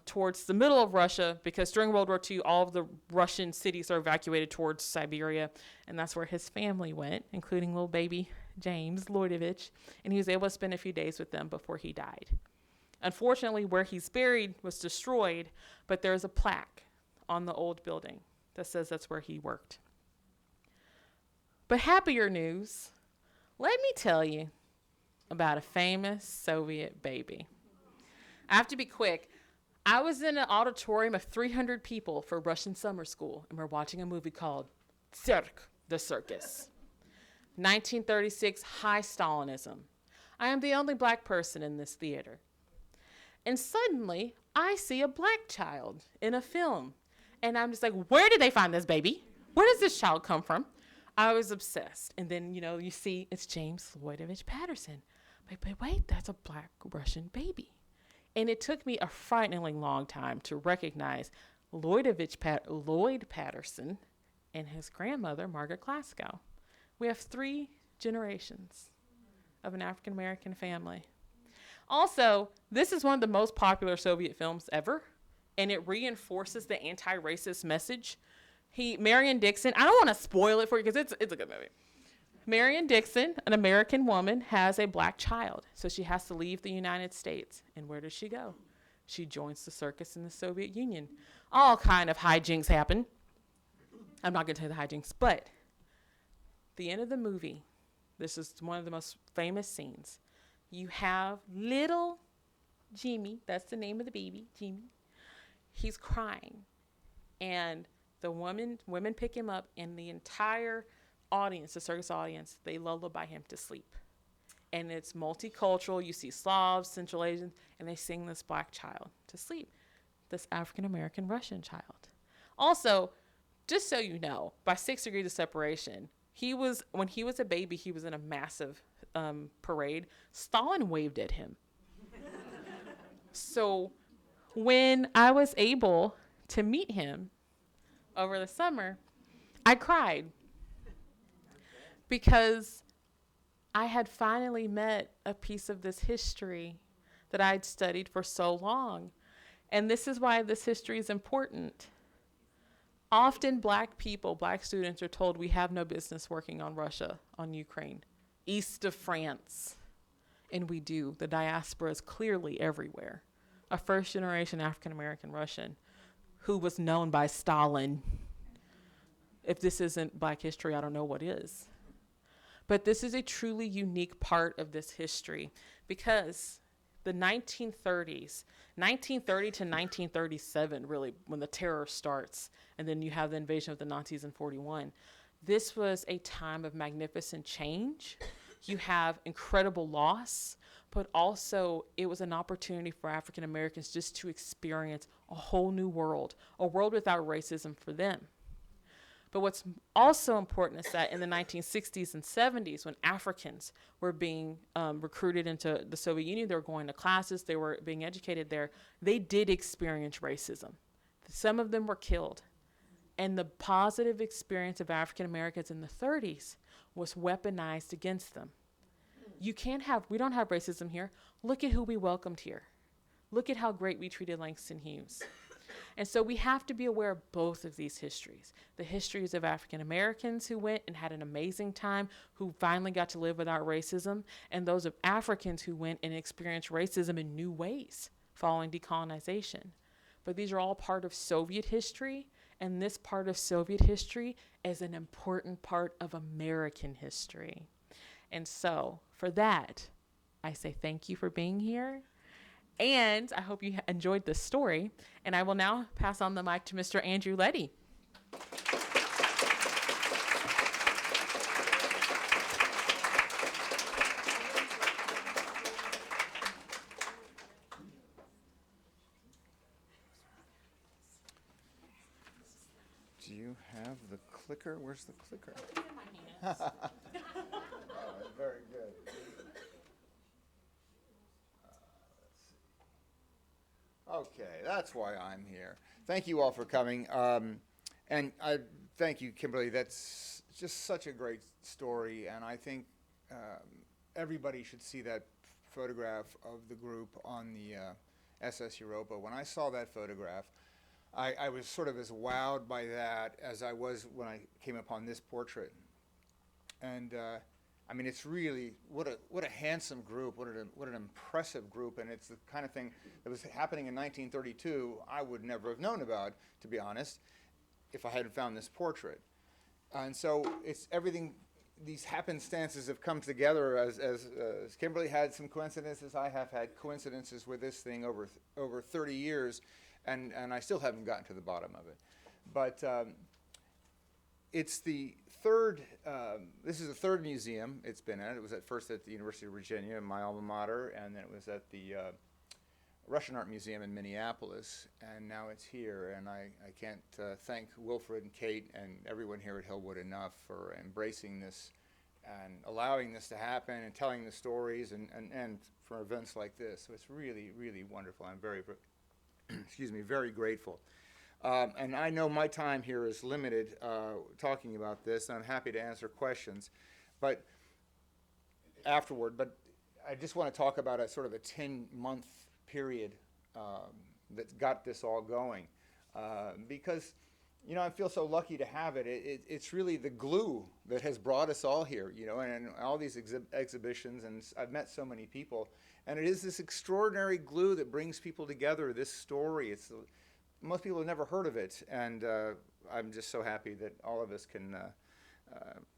S2: towards the middle of Russia, because during World War II, all of the Russian cities are evacuated towards Siberia, and that's where his family went, including little baby James Lloydovich, and he was able to spend a few days with them before he died. Unfortunately, where he's buried was destroyed, but there's a plaque on the old building that says that's where he worked. But happier news, let me tell you about a famous Soviet baby. I have to be quick. I was in an auditorium of 300 people for Russian summer school, and we're watching a movie called Cirque, the Circus. 1936, high Stalinism. I am the only black person in this theater. And suddenly, I see a black child in a film. And I'm just like, where did they find this baby? Where does this child come from? I was obsessed. And then, you see it's James Lloyd Patterson. But wait, that's a black Russian baby. And it took me a frighteningly long time to recognize Lloyd Patterson and his grandmother, Margaret Glasgow. We have 3 generations of an African-American family. Also, this is one of the most popular Soviet films ever, and it reinforces the anti-racist message. Marion Dixon, I don't want to spoil it for you because it's a good movie. Marion Dixon, an American woman, has a black child, so she has to leave the United States. And where does she go? She joins the circus in the Soviet Union. All kind of hijinks happen. I'm not going to tell you the hijinks, but the end of the movie, this is one of the most famous scenes. You have little Jimmy, that's the name of the baby, Jimmy. He's crying, and the women pick him up, and the entire audience, the circus audience, they lullaby him to sleep. And it's multicultural. You see Slavs, Central Asians, and they sing this black child to sleep, this African-American Russian child. Also, just so you know, by 6 degrees of separation, when he was a baby, he was in a massive parade. Stalin waved at him. So when I was able to meet him over the summer, I cried because I had finally met a piece of this history that I'd studied for so long. And this is why this history is important. Often black students are told we have no business working on Russia, on Ukraine, east of France. And we do. The diaspora is clearly everywhere. A first-generation African-American Russian who was known by Stalin. If this isn't black history, I don't know what is. But this is a truly unique part of this history because the 1930s, 1930 to 1937, really, when the terror starts, and then you have the invasion of the Nazis in 41, this was a time of magnificent change. You have incredible loss, but also it was an opportunity for African Americans just to experience a whole new world, a world without racism for them. But what's also important is that in the 1960s and 70s, when Africans were being recruited into the Soviet Union, they were going to classes, they were being educated there, they did experience racism. Some of them were killed. And the positive experience of African Americans in the 30s was weaponized against them. We don't have racism here. Look at who we welcomed here. Look at how great we treated Langston Hughes. And so we have to be aware of both of these histories. The histories of African Americans who went and had an amazing time, who finally got to live without racism, and those of Africans who went and experienced racism in new ways following decolonization. But these are all part of Soviet history, and this part of Soviet history is an important part of American history. And so for that, I say thank you for being here. And I hope you enjoyed this story. And I will now pass on the mic to Mr. Andrew Leddy.
S3: Do you have the clicker? Where's the clicker?
S2: It's in my hands.
S3: Very good. Okay, that's why I'm here. Thank you all for coming. And I thank you, Kimberly. That's just such a great story. And I think everybody should see that photograph of the group on the SS Europa. When I saw that photograph, I was sort of as wowed by that as I was when I came upon this portrait. And I mean, it's really, what a handsome group, what an impressive group, and it's the kind of thing that was happening in 1932 I would never have known about, to be honest, if I hadn't found this portrait. And so it's everything, these happenstances have come together as Kimberly had some coincidences, I have had coincidences with this thing over 30 years, and I still haven't gotten to the bottom of it. But it's the third, this is the third museum it's been at. It was at first at the University of Virginia, my alma mater, and then it was at the Russian Art Museum in Minneapolis, and now it's here. And I can't thank Wilfred and Kate and everyone here at Hillwood enough for embracing this and allowing this to happen and telling the stories and for events like this. So it's really, really wonderful. I'm very, excuse me, very grateful. And I know my time here is limited talking about this, and I'm happy to answer questions but afterward. But I just want to talk about a sort of a 10-month period that got this all going because I feel so lucky to have it. It's really the glue that has brought us all here, and all these exhibitions, and I've met so many people, and it is this extraordinary glue that brings people together, this story. Most people have never heard of it, and I'm just so happy that all of us can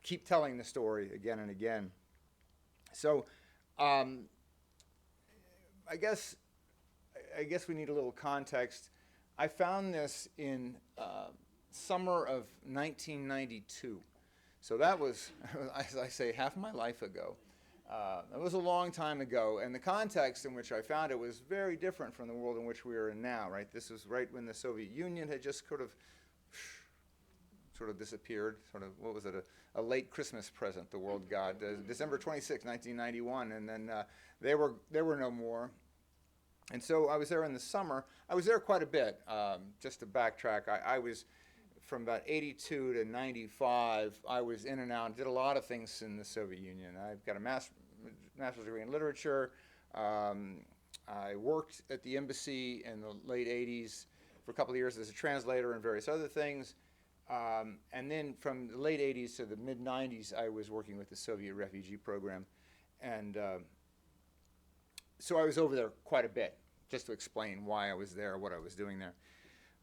S3: keep telling the story again and again. So I guess we need a little context. I found this in summer of 1992. So that was, as I say, half my life ago. It was a long time ago, and the context in which I found it was very different from the world in which we are in now, right? This was right when the Soviet Union had just sort of disappeared, what was it, a late Christmas present the world got, December 26, 1991, and then they were no more. And so I was there in the summer. I was there quite a bit. Just to backtrack, I was from about 82 to 95. I was in and out, did a lot of things in the Soviet Union. I've got a master's degree in literature. I worked at the embassy in the late 80s for a couple of years as a translator and various other things. And then from the late 80s to the mid 90s, I was working with the Soviet refugee program. And so I was over there quite a bit, just to explain why I was there, what I was doing there.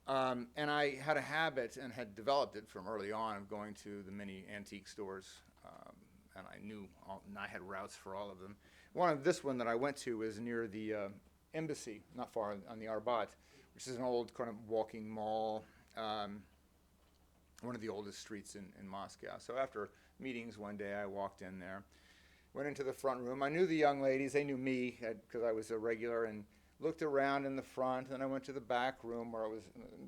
S3: And I had a habit, and had developed it from early on, of going to the many antique stores. And I had routes for all of them. This one that I went to was near the embassy, not far on the Arbat, which is an old kind of walking mall, one of the oldest streets in Moscow. So after meetings one day, I walked in there, went into the front room. I knew the young ladies. They knew me because I was a regular, and looked around in the front. Then I went to the back room where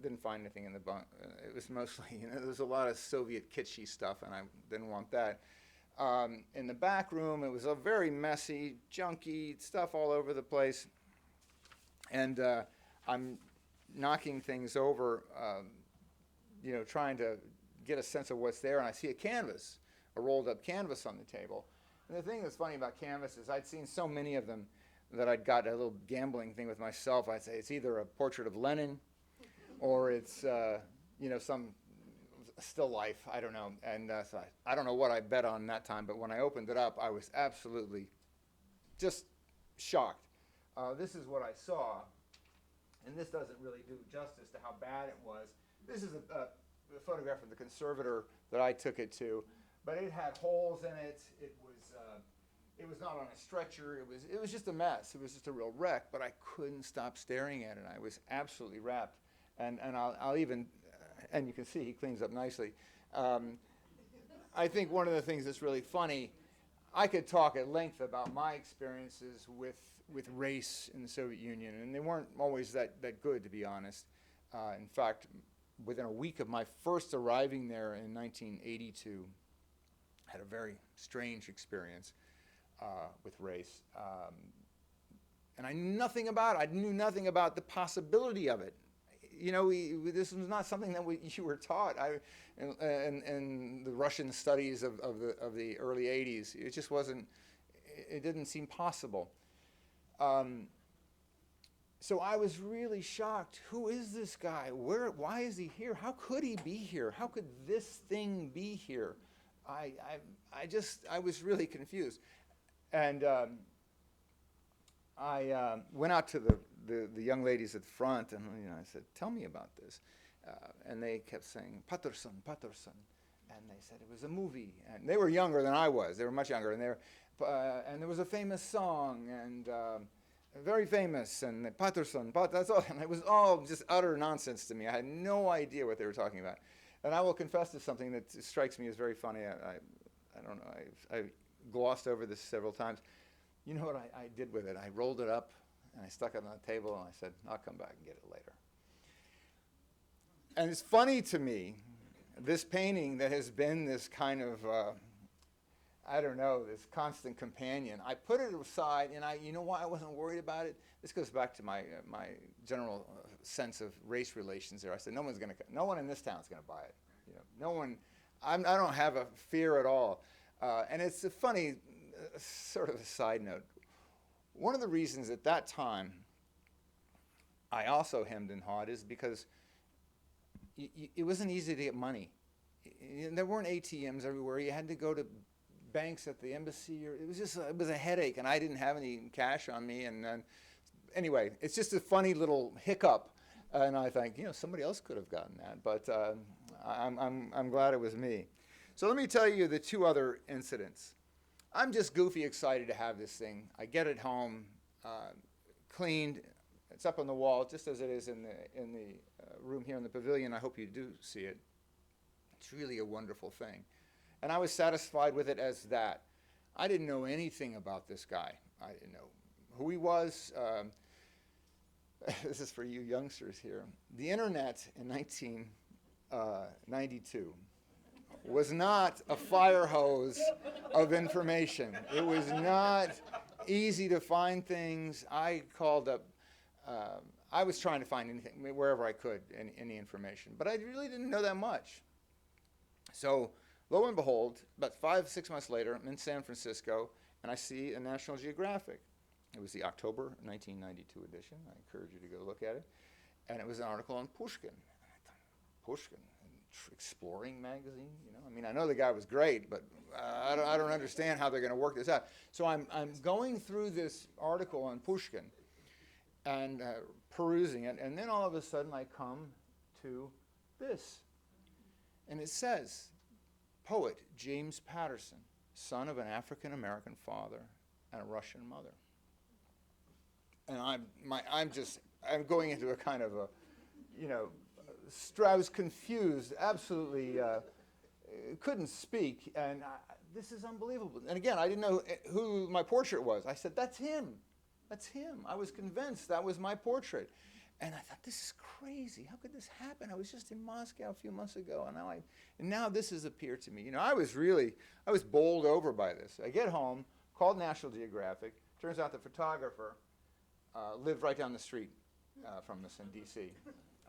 S3: didn't find anything in the bunk. It was mostly, there was a lot of Soviet kitschy stuff, and I didn't want that. In the back room, it was a very messy, junky stuff all over the place. And I'm knocking things over, trying to get a sense of what's there, and I see a rolled up canvas on the table. And the thing that's funny about canvases, I'd seen so many of them that I'd got a little gambling thing with myself. I'd say it's either a portrait of Lenin or it's, some still life, I don't know. And so I don't know what I bet on that time, but when I opened it up, I was absolutely just shocked. This is what I saw, and this doesn't really do justice to how bad it was. This is a photograph of the conservator that I took it to, but it had holes in it. It was not on a stretcher. It was just a mess. It was just a real wreck, but I couldn't stop staring at it. I was absolutely rapt. And I'll even, and you can see he cleans up nicely. I think one of the things that's really funny, I could talk at length about my experiences with race in the Soviet Union, and they weren't always that good, to be honest. In fact, within a week of my first arriving there in 1982, I had a very strange experience with race. And I knew nothing about it. I knew nothing about the possibility of it. This was not something that you were taught. In the Russian studies of the early 80s, it just wasn't, it didn't seem possible. So I was really shocked. Who is this guy? Why is he here? How could he be here? How could this thing be here? I was really confused. And I went out to the young ladies at the front, and I said, "Tell me about this." And they kept saying, Patterson. And they said it was a movie. And they were younger than I was. They were much younger. And and there was a famous song, and very famous, and Patterson, that's all. And it was all just utter nonsense to me. I had no idea what they were talking about. And I will confess to something that strikes me as very funny. I don't know. I glossed over this several times. You know what I did with it? I rolled it up, And I stuck it on the table, and I said, I'll come back and get it later. And it's funny to me, this painting that has been this kind of, I don't know, this constant companion. I put it aside, and you know why I wasn't worried about it? This goes back to my general sense of race relations there. I said, no one in this town is going to buy it. You know, no one. I don't have a fear at all. And it's a funny, sort of a side note. One of the reasons at that time I also hemmed and hawed is because it wasn't easy to get money. There weren't ATMs everywhere. You had to go to banks at the embassy. It was a headache, and I didn't have any cash on me. And anyway, it's just a funny little hiccup. And I think, somebody else could have gotten that, but I'm glad it was me. So let me tell you the two other incidents. I'm just goofy excited to have this thing. I get it home, cleaned. It's up on the wall, just as it is in the room here in the pavilion. I hope you do see it. It's really a wonderful thing. And I was satisfied with it as that. I didn't know anything about this guy. I didn't know who he was. This is for you youngsters here. The internet in 1992 was not a fire hose of information. It was not easy to find things. I called up, I was trying to find anything, wherever I could, any information. But I really didn't know that much. So lo and behold, about 5-6 months later, I'm in San Francisco, and I see a National Geographic. It was the October 1992 edition. I encourage you to go look at it. And it was an article on Pushkin. And I thought, Pushkin, exploring magazine? I know the guy was great, but I don't understand how they're going to work this out. So I'm going through this article on Pushkin and perusing it, and then all of a sudden I come to this. And it says, poet James Patterson, son of an African-American father and a Russian mother. And I'm going into a kind of a, I was confused, absolutely couldn't speak, and this is unbelievable. And again, I didn't know who my portrait was. I said, that's him. That's him. I was convinced that was my portrait. And I thought, this is crazy. How could this happen? I was just in Moscow a few months ago, and now this has appeared to me. I was bowled over by this. I get home, called National Geographic. Turns out the photographer lived right down the street from us in D.C.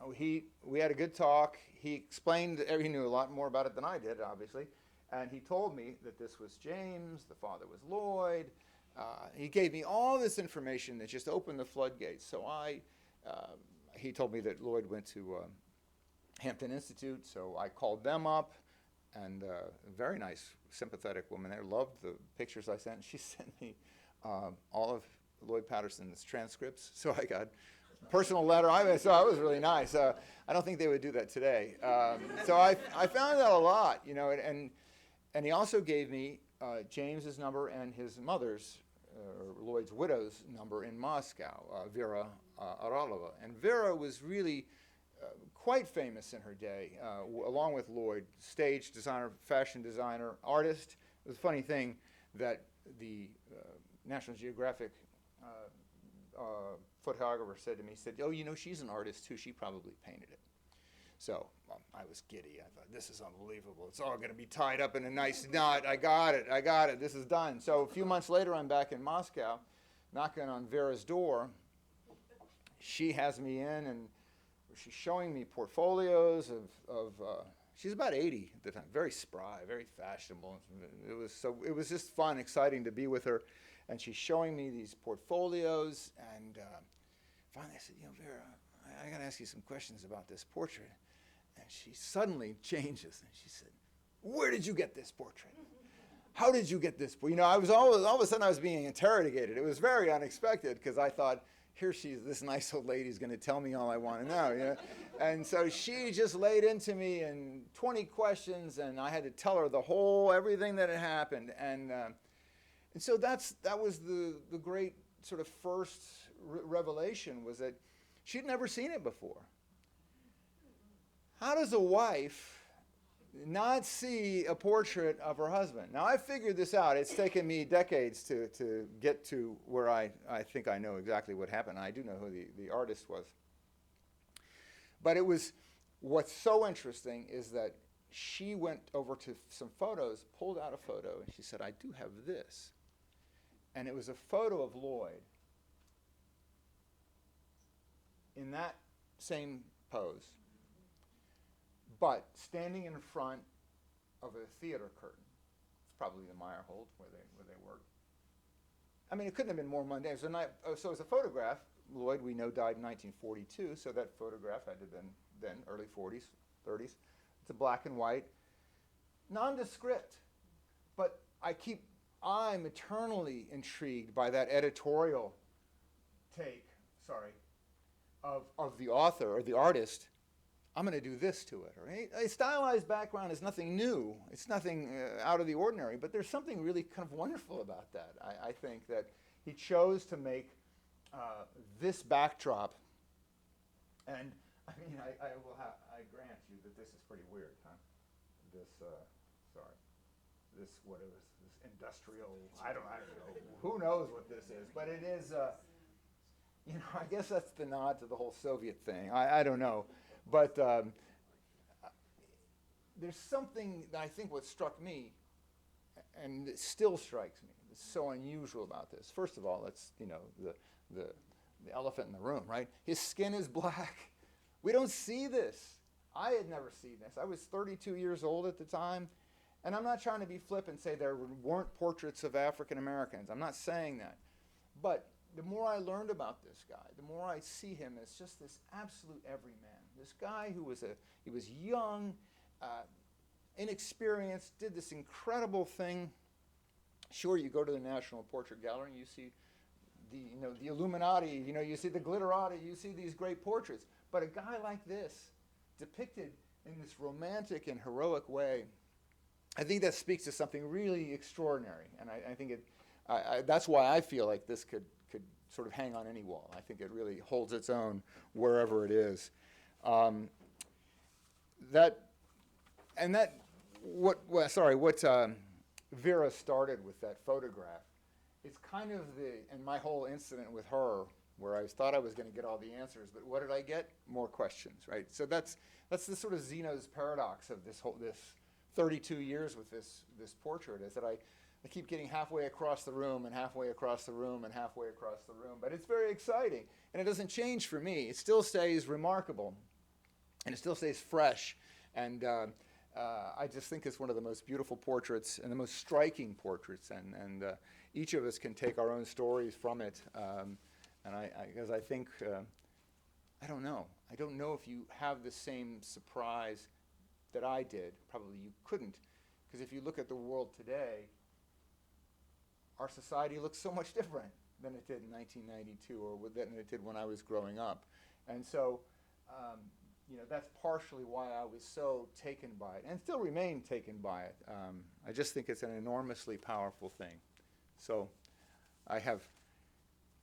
S3: We had a good talk. He explained, he knew a lot more about it than I did, obviously. And he told me that this was James, the father was Lloyd. He gave me all this information that just opened the floodgates. So he told me that Lloyd went to Hampton Institute, so I called them up. And a very nice, sympathetic woman there loved the pictures I sent. She sent me all of Lloyd Patterson's transcripts. So I got personal letter. So it was really nice. I don't think they would do that today. So I found out a lot, and he also gave me James's number and his mother's, Lloyd's widow's number in Moscow, Vera Aralova. And Vera was really quite famous in her day, along with Lloyd, stage designer, fashion designer, artist. It was a funny thing that the National Geographic photographer said to me, she's an artist too, she probably painted it. So I was giddy. I thought, this is unbelievable. It's all going to be tied up in a nice knot. I got it. This is done. So a few months later, I'm back in Moscow, knocking on Vera's door. She has me in, and she's showing me portfolios of she's about 80 at the time, very spry, very fashionable. It was just fun, exciting to be with her. And she's showing me these portfolios, and finally I said, Vera, I got to ask you some questions about this portrait. And she suddenly changes, and she said, where did you get this portrait? How did you get this? I was all of a sudden I was being interrogated. It was very unexpected, because I thought, this nice old lady's going to tell me all I want to know. And so she just laid into me in 20 questions, and I had to tell her everything that had happened. And so that was the great sort of first revelation, was that she'd never seen it before. How does a wife not see a portrait of her husband. Now, I figured this out. It's taken me decades to get to where I think I know exactly what happened. I do know who the artist was. But it was, what's so interesting is that she went over to some photos, pulled out a photo, and she said, I do have this. And it was a photo of Lloyd in that same pose, but standing in front of a theater curtain. It's probably the Meyerhold where they worked. I mean, it couldn't have been more mundane. So it was a photograph. Lloyd, we know, died in 1942, so that photograph had to have been then early 40s, 30s. It's a black and white, nondescript, but I'm eternally intrigued by that editorial take, of the author or the artist. I'm going to do this to it. Right? A stylized background is nothing new. It's nothing out of the ordinary, but there's something really kind of wonderful about that. I think that he chose to make this backdrop, and I mean, I grant you that this is pretty weird, huh? This industrial, I don't know, who knows what this is, but it is, I guess that's the nod to the whole Soviet thing. I don't know, but there's something that I think what struck me, and it still strikes me, it's so unusual about this. First of all, that's, the elephant in the room, right? His skin is black. We don't see this. I had never seen this. I was 32 years old at the time, and I'm not trying to be flip and say there weren't portraits of African Americans. I'm not saying that. But the more I learned about this guy, the more I see him as just this absolute everyman. This guy who was he was young, inexperienced, did this incredible thing. Sure, you go to the National Portrait Gallery and you see the Illuminati, you see the glitterati, you see these great portraits. But a guy like this, depicted in this romantic and heroic way, I think that speaks to something really extraordinary. And I think that's why I feel like this could sort of hang on any wall. I think it really holds its own wherever it is. What Vera started with that photograph, it's kind of and my whole incident with her, where I thought I was going to get all the answers, but what did I get? More questions, right? So that's the sort of Zeno's paradox of this 32 years with this portrait, is that I keep getting halfway across the room and halfway across the room and halfway across the room, but it's very exciting, and it doesn't change for me. It still stays remarkable, and it still stays fresh, and I just think it's one of the most beautiful portraits and the most striking portraits, and each of us can take our own stories from it. Because I think, I don't know if you have the same surprise that I did. Probably you couldn't, because if you look at the world today, our society looks so much different than it did in 1992 or than it did when I was growing up. And so, that's partially why I was so taken by it, and still remain taken by it. I just think it's an enormously powerful thing. So I have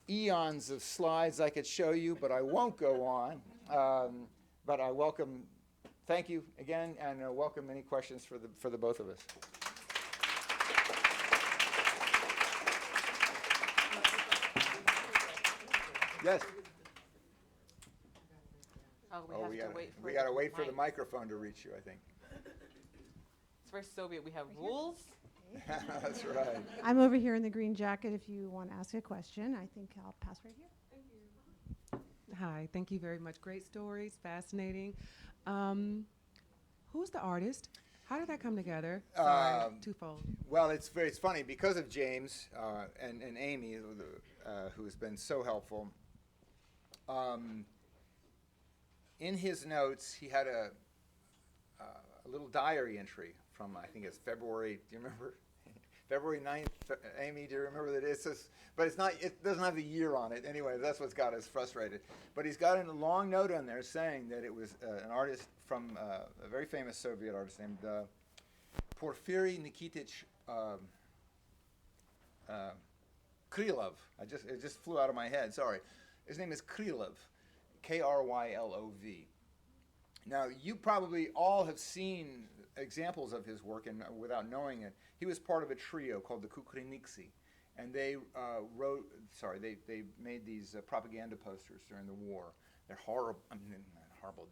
S3: eons of slides I could show you, but I won't go on. But I thank you again, and welcome any questions for the both of us. Yes.
S2: We have to wait for
S3: the microphone to reach you, I think.
S2: It's very Soviet. We have rules.
S3: That's right.
S4: I'm over here in the green jacket if you want to ask a question. I think I'll pass right here.
S5: Thank you. Hi, thank you very much. Great stories, fascinating. Who's the artist? How did that come together? Sorry, twofold.
S3: Well, it's funny because of James and Amy, who's been so helpful. In his notes, he had a little diary entry from, I think it's February. Do you remember? February 9th. Amy, do you remember that? It says, but it's not. It doesn't have the year on it. Anyway, that's what's got us frustrated. But he's got a long note on there saying that it was an artist from a very famous Soviet artist named Porfiry Nikitich Krylov. It just flew out of my head. Sorry. His name is Krylov, Krylov. Now, you probably all have seen examples of his work, and without knowing it, he was part of a trio called the Kukrynicy, and they they made these propaganda posters during the war. They're horrible. I mean, not horrible.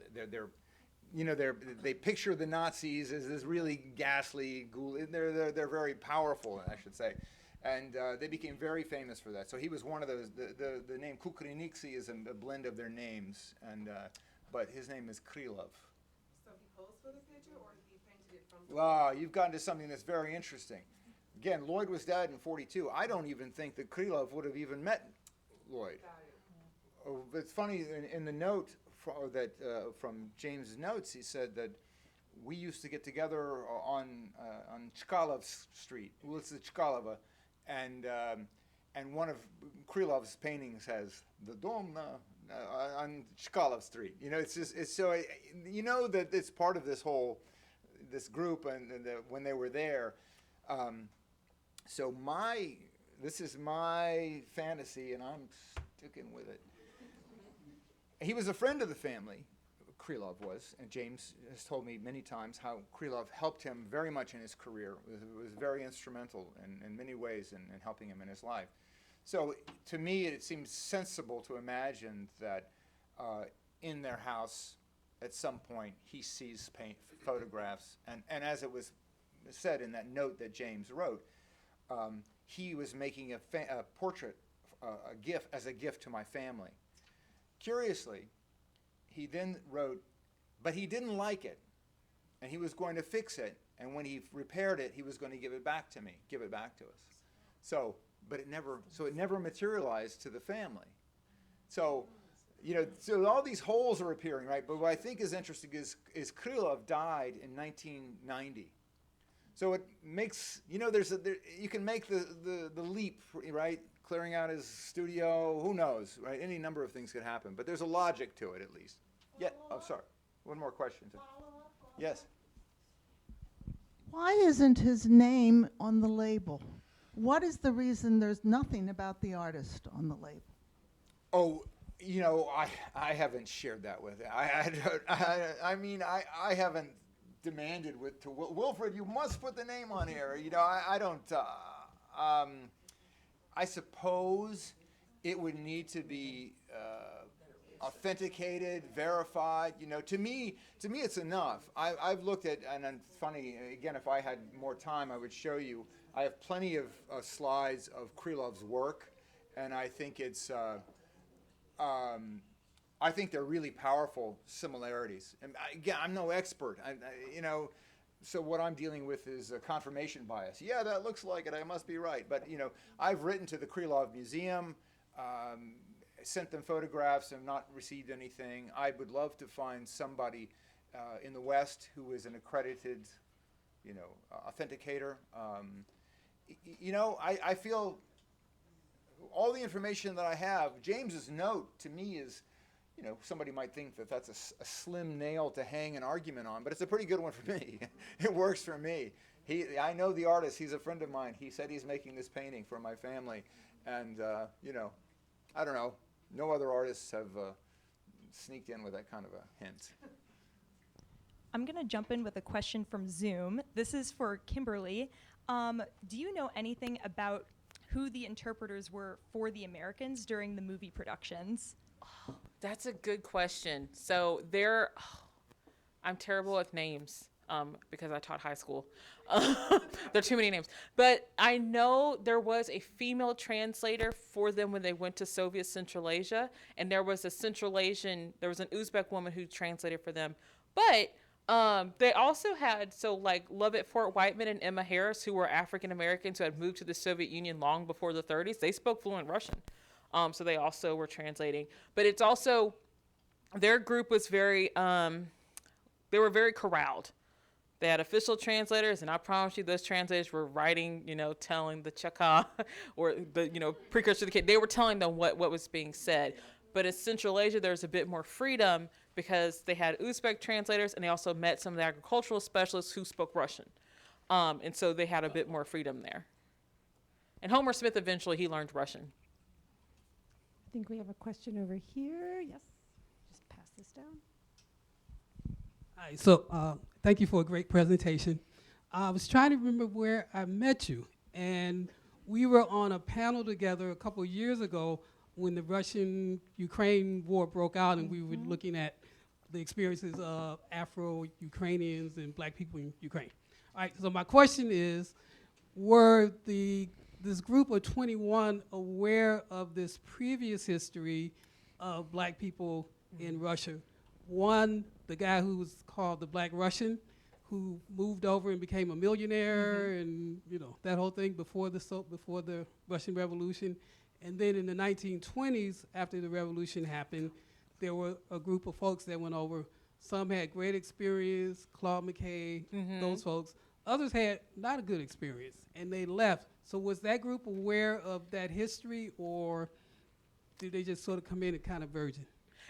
S3: They picture the Nazis as this really ghastly ghoul. They're very powerful, I should say, and they became very famous for that. So he was one of those. The name Kukrynicy is a blend of their names, and but his name is Krylov.
S5: So he posed for the picture, or he painted it from?
S3: Wow, you've gotten to something that's very interesting. Again, Lloyd was dead in '42. I don't even think that Krylov would have even met Lloyd. Oh, it's funny in the note from James' notes, he said that we used to get together on Chkalov Street, ulica Chkalova, and one of Krylov's paintings has the dom on Chkalov Street. You know, it's so you know that it's part of this group, and when they were there. So this is my fantasy, and I'm sticking with it. He was a friend of the family, Krylov was, and James has told me many times how Krylov helped him very much in his career. It was very instrumental in many ways in helping him in his life. So to me, it seems sensible to imagine that in their house, at some point, he sees photographs, and as it was said in that note that James wrote, he was making a portrait, as a gift to my family. Curiously, he then wrote, but he didn't like it, and he was going to fix it, and when he repaired it, he was going to give it back to us. So it never materialized to the family. So, so all these holes are appearing, right? But what I think is interesting is Krylov died in 1990. So it makes, you can make the leap, right? Clearing out his studio, who knows, right? Any number of things could happen, but there's a logic to it at least. Yeah, oh, sorry. One more question. Yes?
S6: Why isn't his name on the label? What is the reason there's nothing about the artist on the label?
S3: Oh, I haven't shared that with him. I haven't demanded to Wilfred, you must put the name on here. I don't. I suppose it would need to be authenticated, verified. To me, it's enough. I've looked at, and it's funny. Again, if I had more time, I would show you. I have plenty of slides of Krylov's work, and I think it's. I think they're really powerful similarities. And again, I'm no expert. So what I'm dealing with is a confirmation bias. Yeah, that looks like it. I must be right. But I've written to the Krylov Museum, sent them photographs, and not received anything. I would love to find somebody in the West who is an accredited, authenticator. I feel all the information that I have. James's note to me is. Somebody might think that that's a slim nail to hang an argument on, but it's a pretty good one for me. It works for me. I know the artist. He's a friend of mine. He said he's making this painting for my family, and I don't know. No other artists have sneaked in with that kind of a hint.
S7: I'm going to jump in with a question from Zoom. This is for Kimberly. Do you know anything about who the interpreters were for the Americans during the movie productions?
S2: That's a good question. So I'm terrible with names because I taught high school. There are too many names. But I know there was a female translator for them when they went to Soviet Central Asia, and there was an Uzbek woman who translated for them. But they also had, Lovett Fort Whiteman and Emma Harris, who were African Americans who had moved to the Soviet Union long before the 30s. They spoke fluent Russian. So they also were translating. But it's also, their group was they were very corralled. They had official translators, and I promise you those translators were writing, telling the Cheka or the, precursor to the kid. They were telling them what was being said. But in Central Asia, there's a bit more freedom because they had Uzbek translators, and they also met some of the agricultural specialists who spoke Russian. And so they had a bit more freedom there. And Homer Smith, eventually, he learned Russian.
S4: I think we have a question over here. Yes, just pass this down.
S8: Hi, so thank you for a great presentation. I was trying to remember where I met you, and we were on a panel together a couple of years ago when the Russian-Ukraine war broke out, and we were looking at the experiences of Afro-Ukrainians and black people in Ukraine. All right, so my question is, were this group of 21 aware of this previous history of black people in Russia? One, the guy who was called the Black Russian, who moved over and became a millionaire, and that whole thing before the Russian Revolution. And then in the 1920s, after the revolution happened, there were a group of folks that went over. Some had great experience, Claude McKay, those folks. Others had not a good experience, and they left. So was that group aware of that history, or did they just sort of come in and kind of virgin?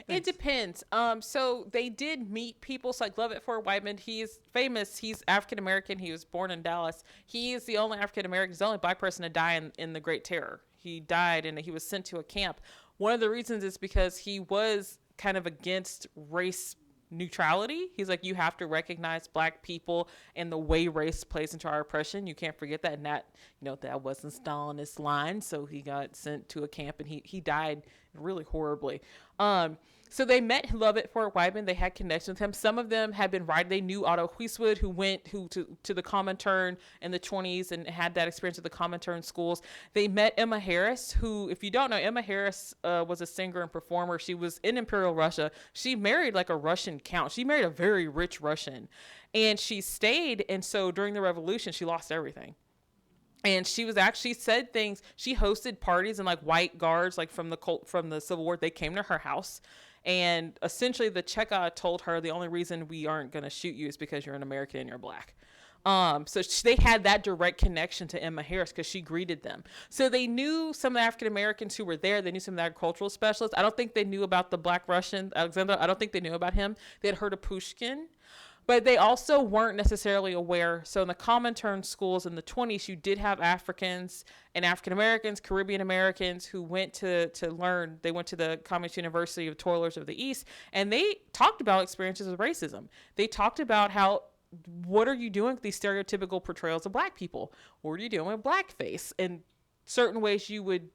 S2: It depends. So they did meet people. So like Lovett Ford Whiteman, he's famous. He's African American. He was born in Dallas. He is the only African American, he's the only black person to die in the Great Terror. He died and he was sent to a camp. One of the reasons is because he was kind of against race neutrality. He's like, you have to recognize black people and the way race plays into our oppression. You can't forget that. And that, that wasn't Stalinist line. So he got sent to a camp and he died really horribly. So they met Lovett Ford Whiteman. They had connections with him. Some of them had been right. They knew Otto Huiswood, who went to the Comintern in the 20s and had that experience at the Comintern schools. They met Emma Harris, who, if you don't know, Emma Harris was a singer and performer. She was in Imperial Russia. She married like a Russian count. She married a very rich Russian. And she stayed. And so during the revolution, she lost everything. And she was actually said things. She hosted parties, and like white guards, like from the Civil War, they came to her house. And essentially the Cheka told her the only reason we aren't going to shoot you is because you're an American and you're black. So they had that direct connection to Emma Harris because she greeted them. So they knew some of the African Americans who were there. They knew some of the agricultural specialists. I don't think they knew about the Black Russian, Alexander. I don't think they knew about him. They had heard of Pushkin. But they also weren't necessarily aware. So in the Comintern schools in the 20s, you did have Africans and African Americans, Caribbean Americans who went to learn. They went to the Communist University of Toilers of the East, and they talked about experiences of racism. They talked about what are you doing with these stereotypical portrayals of black people? What are you doing with blackface? In certain ways, you would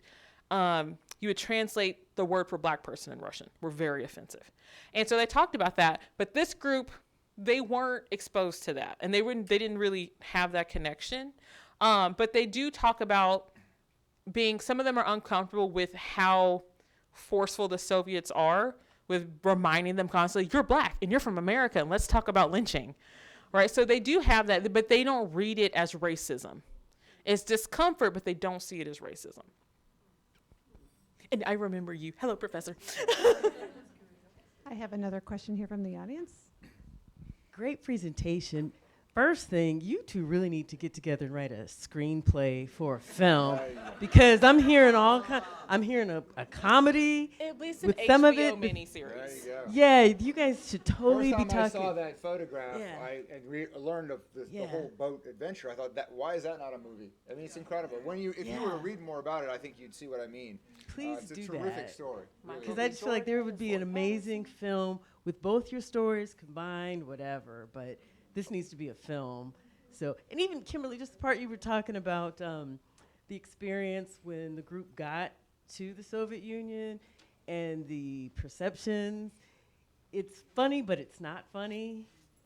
S2: translate the word for black person in Russian. Were very offensive. And so they talked about that. But this group, they weren't exposed to that, and they didn't really have that connection. But they do talk about some of them are uncomfortable with how forceful the Soviets are with reminding them constantly, you're black and you're from America and let's talk about lynching, right? So they do have that, but they don't read it as racism. It's discomfort, but they don't see it as racism. And I remember you. Hello, Professor.
S4: I have another question here from the audience.
S9: Great presentation. First thing, you two really need to get together and write a screenplay for a film, because I'm hearing I'm hearing a comedy.
S2: At least
S9: with
S2: an
S9: some
S2: HBO
S9: of it.
S2: miniseries.
S3: There you go.
S9: Yeah, you guys should totally
S3: First
S9: be
S3: time
S9: talking.
S3: I saw that photograph,
S9: Yeah.
S3: I learned of the
S9: Yeah.
S3: whole boat adventure. I thought, why is that not a movie? I mean, it's incredible. If you were to read more about it, I think you'd see what I mean.
S9: Please
S3: it's
S9: do
S3: a terrific
S9: that.
S3: story. Really.
S9: Because I just feel like there would be an amazing film with both your stories combined, whatever. But this needs to be a film. So, and even Kimberly, just the part you were talking about, the experience when the group got to the Soviet Union and the perceptions. It's funny, but it's not funny.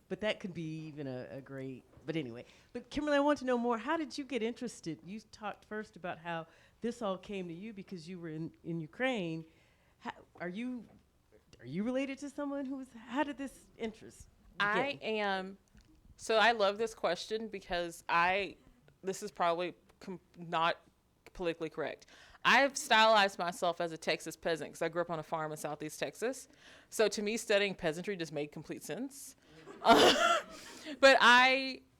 S9: But that could be even a great, but anyway. But Kimberly, I want to know more. How did you get interested? You talked first about how this all came to you because you were in Ukraine. Are you related to someone how did this interest begin?
S2: I am. So I love this question because this is probably not politically correct. I've stylized myself as a Texas peasant because I grew up on a farm in Southeast Texas. So to me, studying peasantry just made complete sense.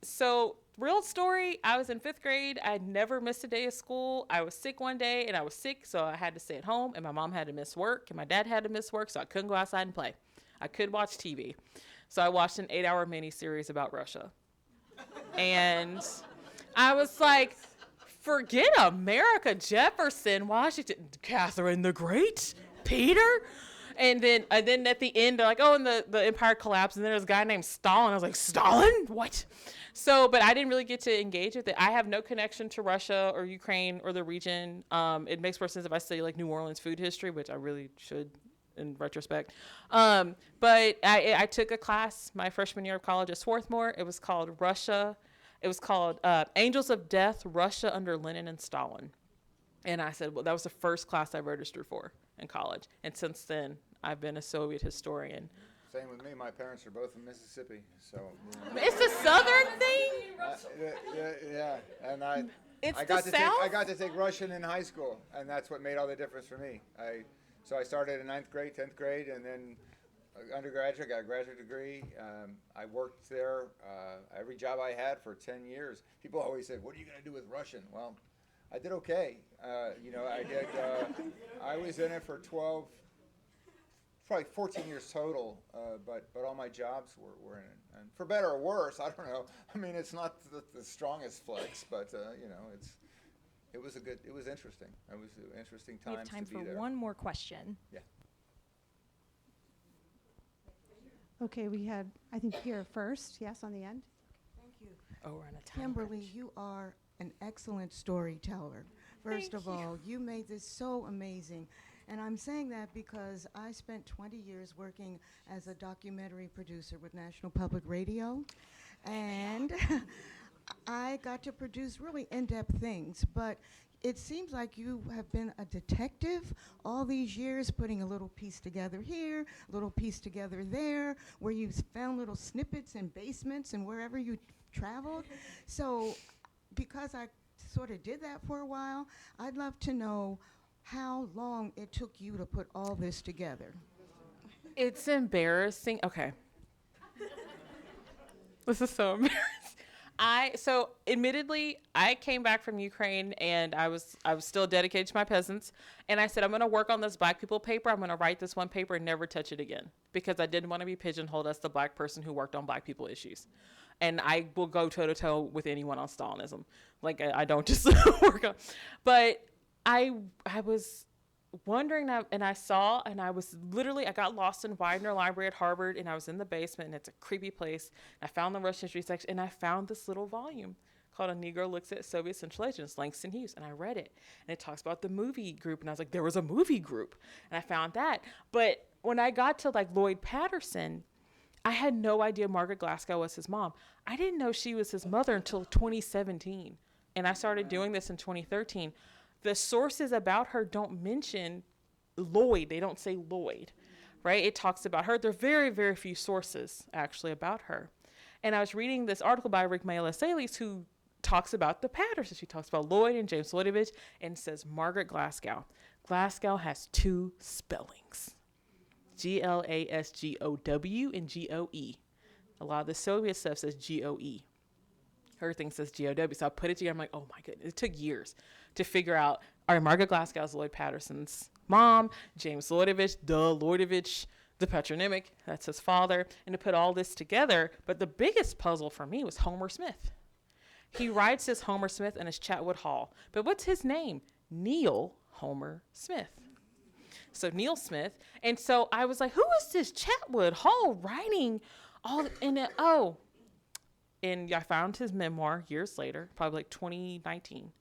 S2: So real story, I was in 5th grade. I never missed a day of school. I was sick one day, and I was sick, so I had to stay at home, and my mom had to miss work, and my dad had to miss work, so I couldn't go outside and play. I could watch TV. So I watched an 8-hour miniseries about Russia. And I was like, forget America, Jefferson, Washington, Catherine the Great, Peter. And then at the end, they're like, oh, and the empire collapsed. And then there's a guy named Stalin. I was like, Stalin? What? So, but I didn't really get to engage with it. I have no connection to Russia or Ukraine or the region. It makes more sense if I study like New Orleans food history, which I really should in retrospect. But I took a class my freshman year of college at Swarthmore. It was called Angels of Death, Russia under Lenin and Stalin. And I said, well, that was the first class I registered for in college. And since then, I've been a Soviet historian.
S3: Same with me. My parents are both from Mississippi, so.
S2: It's a Southern thing?
S3: Yeah. And I
S2: South?
S3: got to take Russian in high school, and that's what made all the difference for me. So I started in 9th grade, 10th grade, and then undergraduate, got a graduate degree. I worked there every job I had for 10 years. People always said, what are you going to do with Russian? Well, I did okay. I was in it for 12, probably 14 years total, but all my jobs were in it. And for better or worse, I don't know. I mean, it's not the strongest flex, but, it was interesting. It was an interesting
S7: We
S3: time
S7: have time
S3: to be
S7: for
S3: there.
S7: one more question.
S3: Yeah.
S4: Okay, we had, I think, here first. Yes, on the end.
S6: Thank you.
S2: Oh, we're on a time
S6: Kimberly,
S2: crunch.
S6: you are an excellent storyteller. First of all, you made this so amazing. And I'm saying that because I spent 20 years working as a documentary producer with National Public Radio. And I got to produce really in-depth things. But it seems like you have been a detective all these years, putting a little piece together here, a little piece together there, where you found little snippets in basements and wherever you traveled. So because I sort of did that for a while, I'd love to know how long it took you to put all this together.
S2: It's embarrassing. Okay. This is so embarrassing. So admittedly, I came back from Ukraine and I was still dedicated to my peasants. And I said, I'm going to work on this Black people paper. I'm going to write this one paper and never touch it again, because I didn't want to be pigeonholed as the Black person who worked on Black people issues. And I will go toe to toe with anyone on Stalinism. Like I don't just work on, but I was wondering, and I saw, and I got lost in Widener Library at Harvard, and I was in the basement, and it's a creepy place. I found the Russian history section, and I found this little volume called A Negro Looks at Soviet Central Agents, Langston Hughes, and I read it, and it talks about the movie group, and I was like, there was a movie group, and I found that. But when I got to like Lloyd Patterson, I had no idea Margaret Glasgow was his mom. I didn't know she was his mother until 2017, and I started doing this in 2013. The sources about her don't mention Lloyd. They don't say Lloyd, right? It talks about her. There are very, very few sources actually about her. And I was reading this article by Rigmela Salis, who talks about the Pattersons. She talks about Lloyd and James Lloydovich and says Margaret Glasgow. Glasgow has two spellings, Glasgow and GOE. A lot of the Soviet stuff says GOE. Her thing says GOW. So I put it together. I'm like, oh my goodness. It took years to figure out, all right, Margaret Glasgow is Lloyd Patterson's mom, James Lloydovich, the patronymic, that's his father, and to put all this together. But the biggest puzzle for me was Homer Smith. He writes as Homer Smith and as Chatwood Hall. But what's his name? Neil Homer Smith. So Neil Smith. And so I was like, who is this Chatwood Hall writing all in it? Oh. And I found his memoir years later, probably like 2019,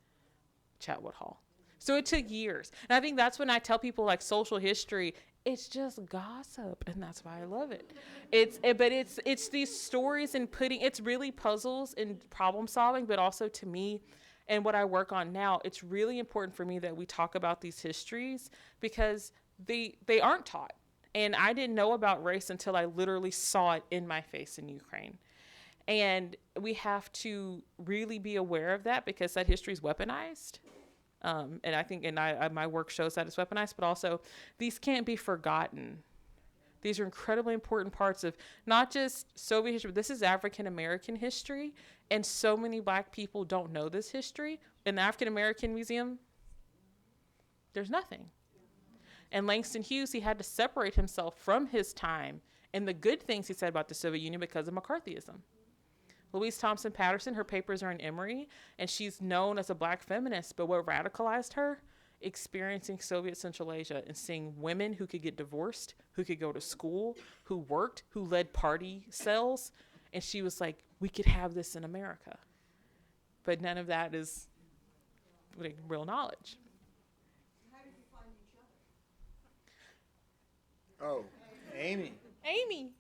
S2: Chatwood Hall. So it took years. And I think that's when I tell people like social history, it's just gossip. And that's why I love it. It's these stories and it's really puzzles and problem solving, but also to me and what I work on now, it's really important for me that we talk about these histories because they aren't taught. And I didn't know about race until I literally saw it in my face in Ukraine. And we have to really be aware of that because that history is weaponized. And I think my work shows that it's weaponized, but also these can't be forgotten. These are incredibly important parts of not just Soviet history, but this is African-American history. And so many Black people don't know this history. In the African-American Museum, there's nothing. And Langston Hughes, he had to separate himself from his time and the good things he said about the Soviet Union because of McCarthyism. Louise Thompson Patterson, her papers are in Emory, and she's known as a Black feminist, but what radicalized her experiencing Soviet Central Asia and seeing women who could get divorced, who could go to school, who worked, who led party cells. And she was like, we could have this in America. But none of that is like real knowledge.
S3: Oh, Amy.
S2: Amy.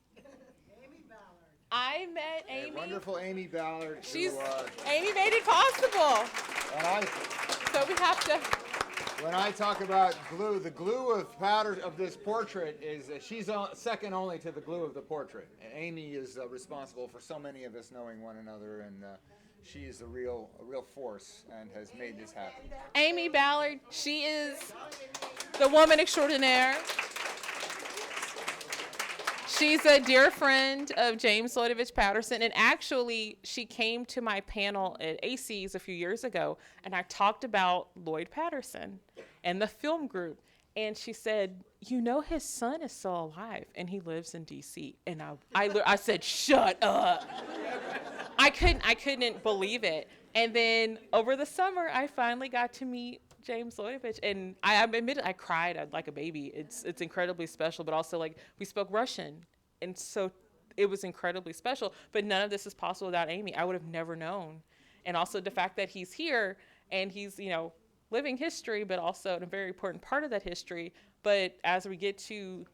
S2: I met Amy.
S3: Wonderful Amy Ballard.
S2: She's
S3: who,
S2: Amy made it possible.
S3: and
S2: So we have to.
S3: when I talk about glue, the glue of this portrait is she's second only to the glue of the portrait. And Amy is responsible for so many of us knowing one another, and she is a real force and has made this happen.
S2: Amy Ballard, she is the woman extraordinaire. She's a dear friend of James Lloyd Patterson, and actually she came to my panel at AC's a few years ago, and I talked about Lloyd Patterson and the film group, and she said, you know, his son is still alive and he lives in DC. And I said, shut up. I couldn't believe it. And then over the summer I finally got to meet James Lloydovich, and I admit it, I cried like a baby. It's incredibly special, but also like we spoke Russian, and so it was incredibly special. But none of this is possible without Amy. I would have never known. And also the fact that he's here and he's, you know, living history, but also a very important part of that history. But as we get to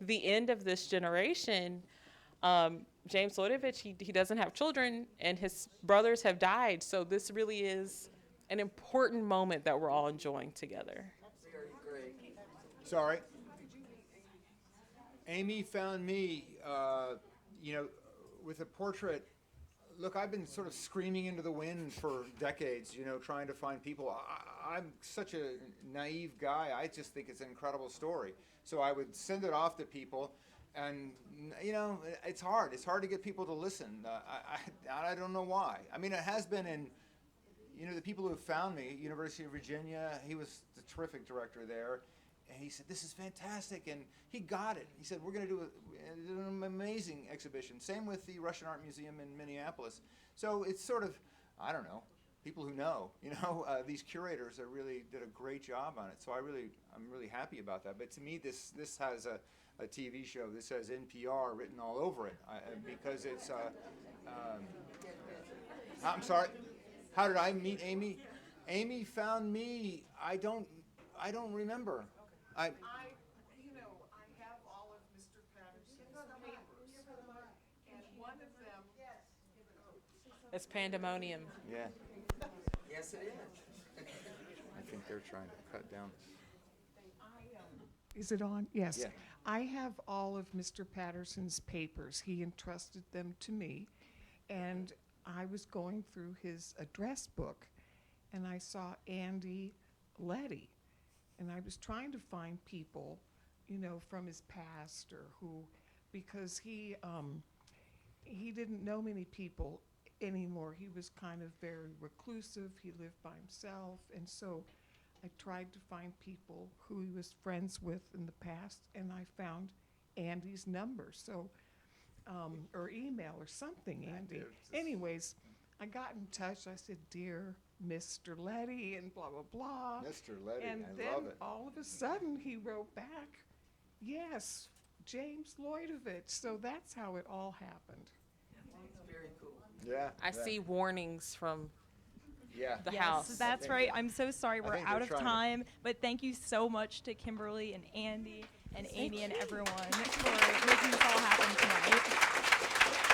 S2: the end of this generation, James Lloydovich, he doesn't have children, and his brothers have died. So this really is an important moment that we're all enjoying together.
S3: Sorry. Amy found me, with a portrait. Look, I've been sort of screaming into the wind for decades, trying to find people. I'm such a naive guy. I just think it's an incredible story. So I would send it off to people, and, it's hard. It's hard to get people to listen. I don't know why. I mean, it has been in, the people who have found me, University of Virginia, he was the terrific director there. And he said, this is fantastic, and he got it. He said, we're going to do an amazing exhibition. Same with the Russian Art Museum in Minneapolis. So it's sort of, I don't know, people who know, these curators that really did a great job on it. So I'm really happy about that. But to me, this has a TV show. This has NPR written all over it because it's, I'm sorry, how did I meet Amy? Amy found me, I don't remember.
S10: I have all of Mr. Patterson's papers, and one of them.
S2: It's pandemonium.
S3: Yeah. Yes, it is. I think they're trying to cut down.
S10: Is it on? Yes.
S3: Yeah.
S10: I have all of Mr. Patterson's papers. He entrusted them to me, and I was going through his address book, and I saw Andy Leddy. And I was trying to find people, from his past or because he didn't know many people anymore. He was kind of very reclusive. He lived by himself. And so I tried to find people who he was friends with in the past, and I found Andy's number. So, or email or something, Andy. Anyways, I got in touch. I said, dear Mr. Leddy, and blah, blah, blah.
S3: Mr. Leddy,
S10: and
S3: I
S10: then
S3: love it.
S10: all of a sudden he wrote back, yes, James Lloydovich. So that's how it all happened.
S3: Yeah.
S2: I see warnings from
S3: Yeah.
S2: the
S7: Yes,
S2: house.
S7: that's right. I'm so sorry we're
S3: think
S7: out
S3: they're
S7: of
S3: trying to-
S7: time, but thank you so much to Kimberly and Andy and Amy and everyone for making this all happen tonight.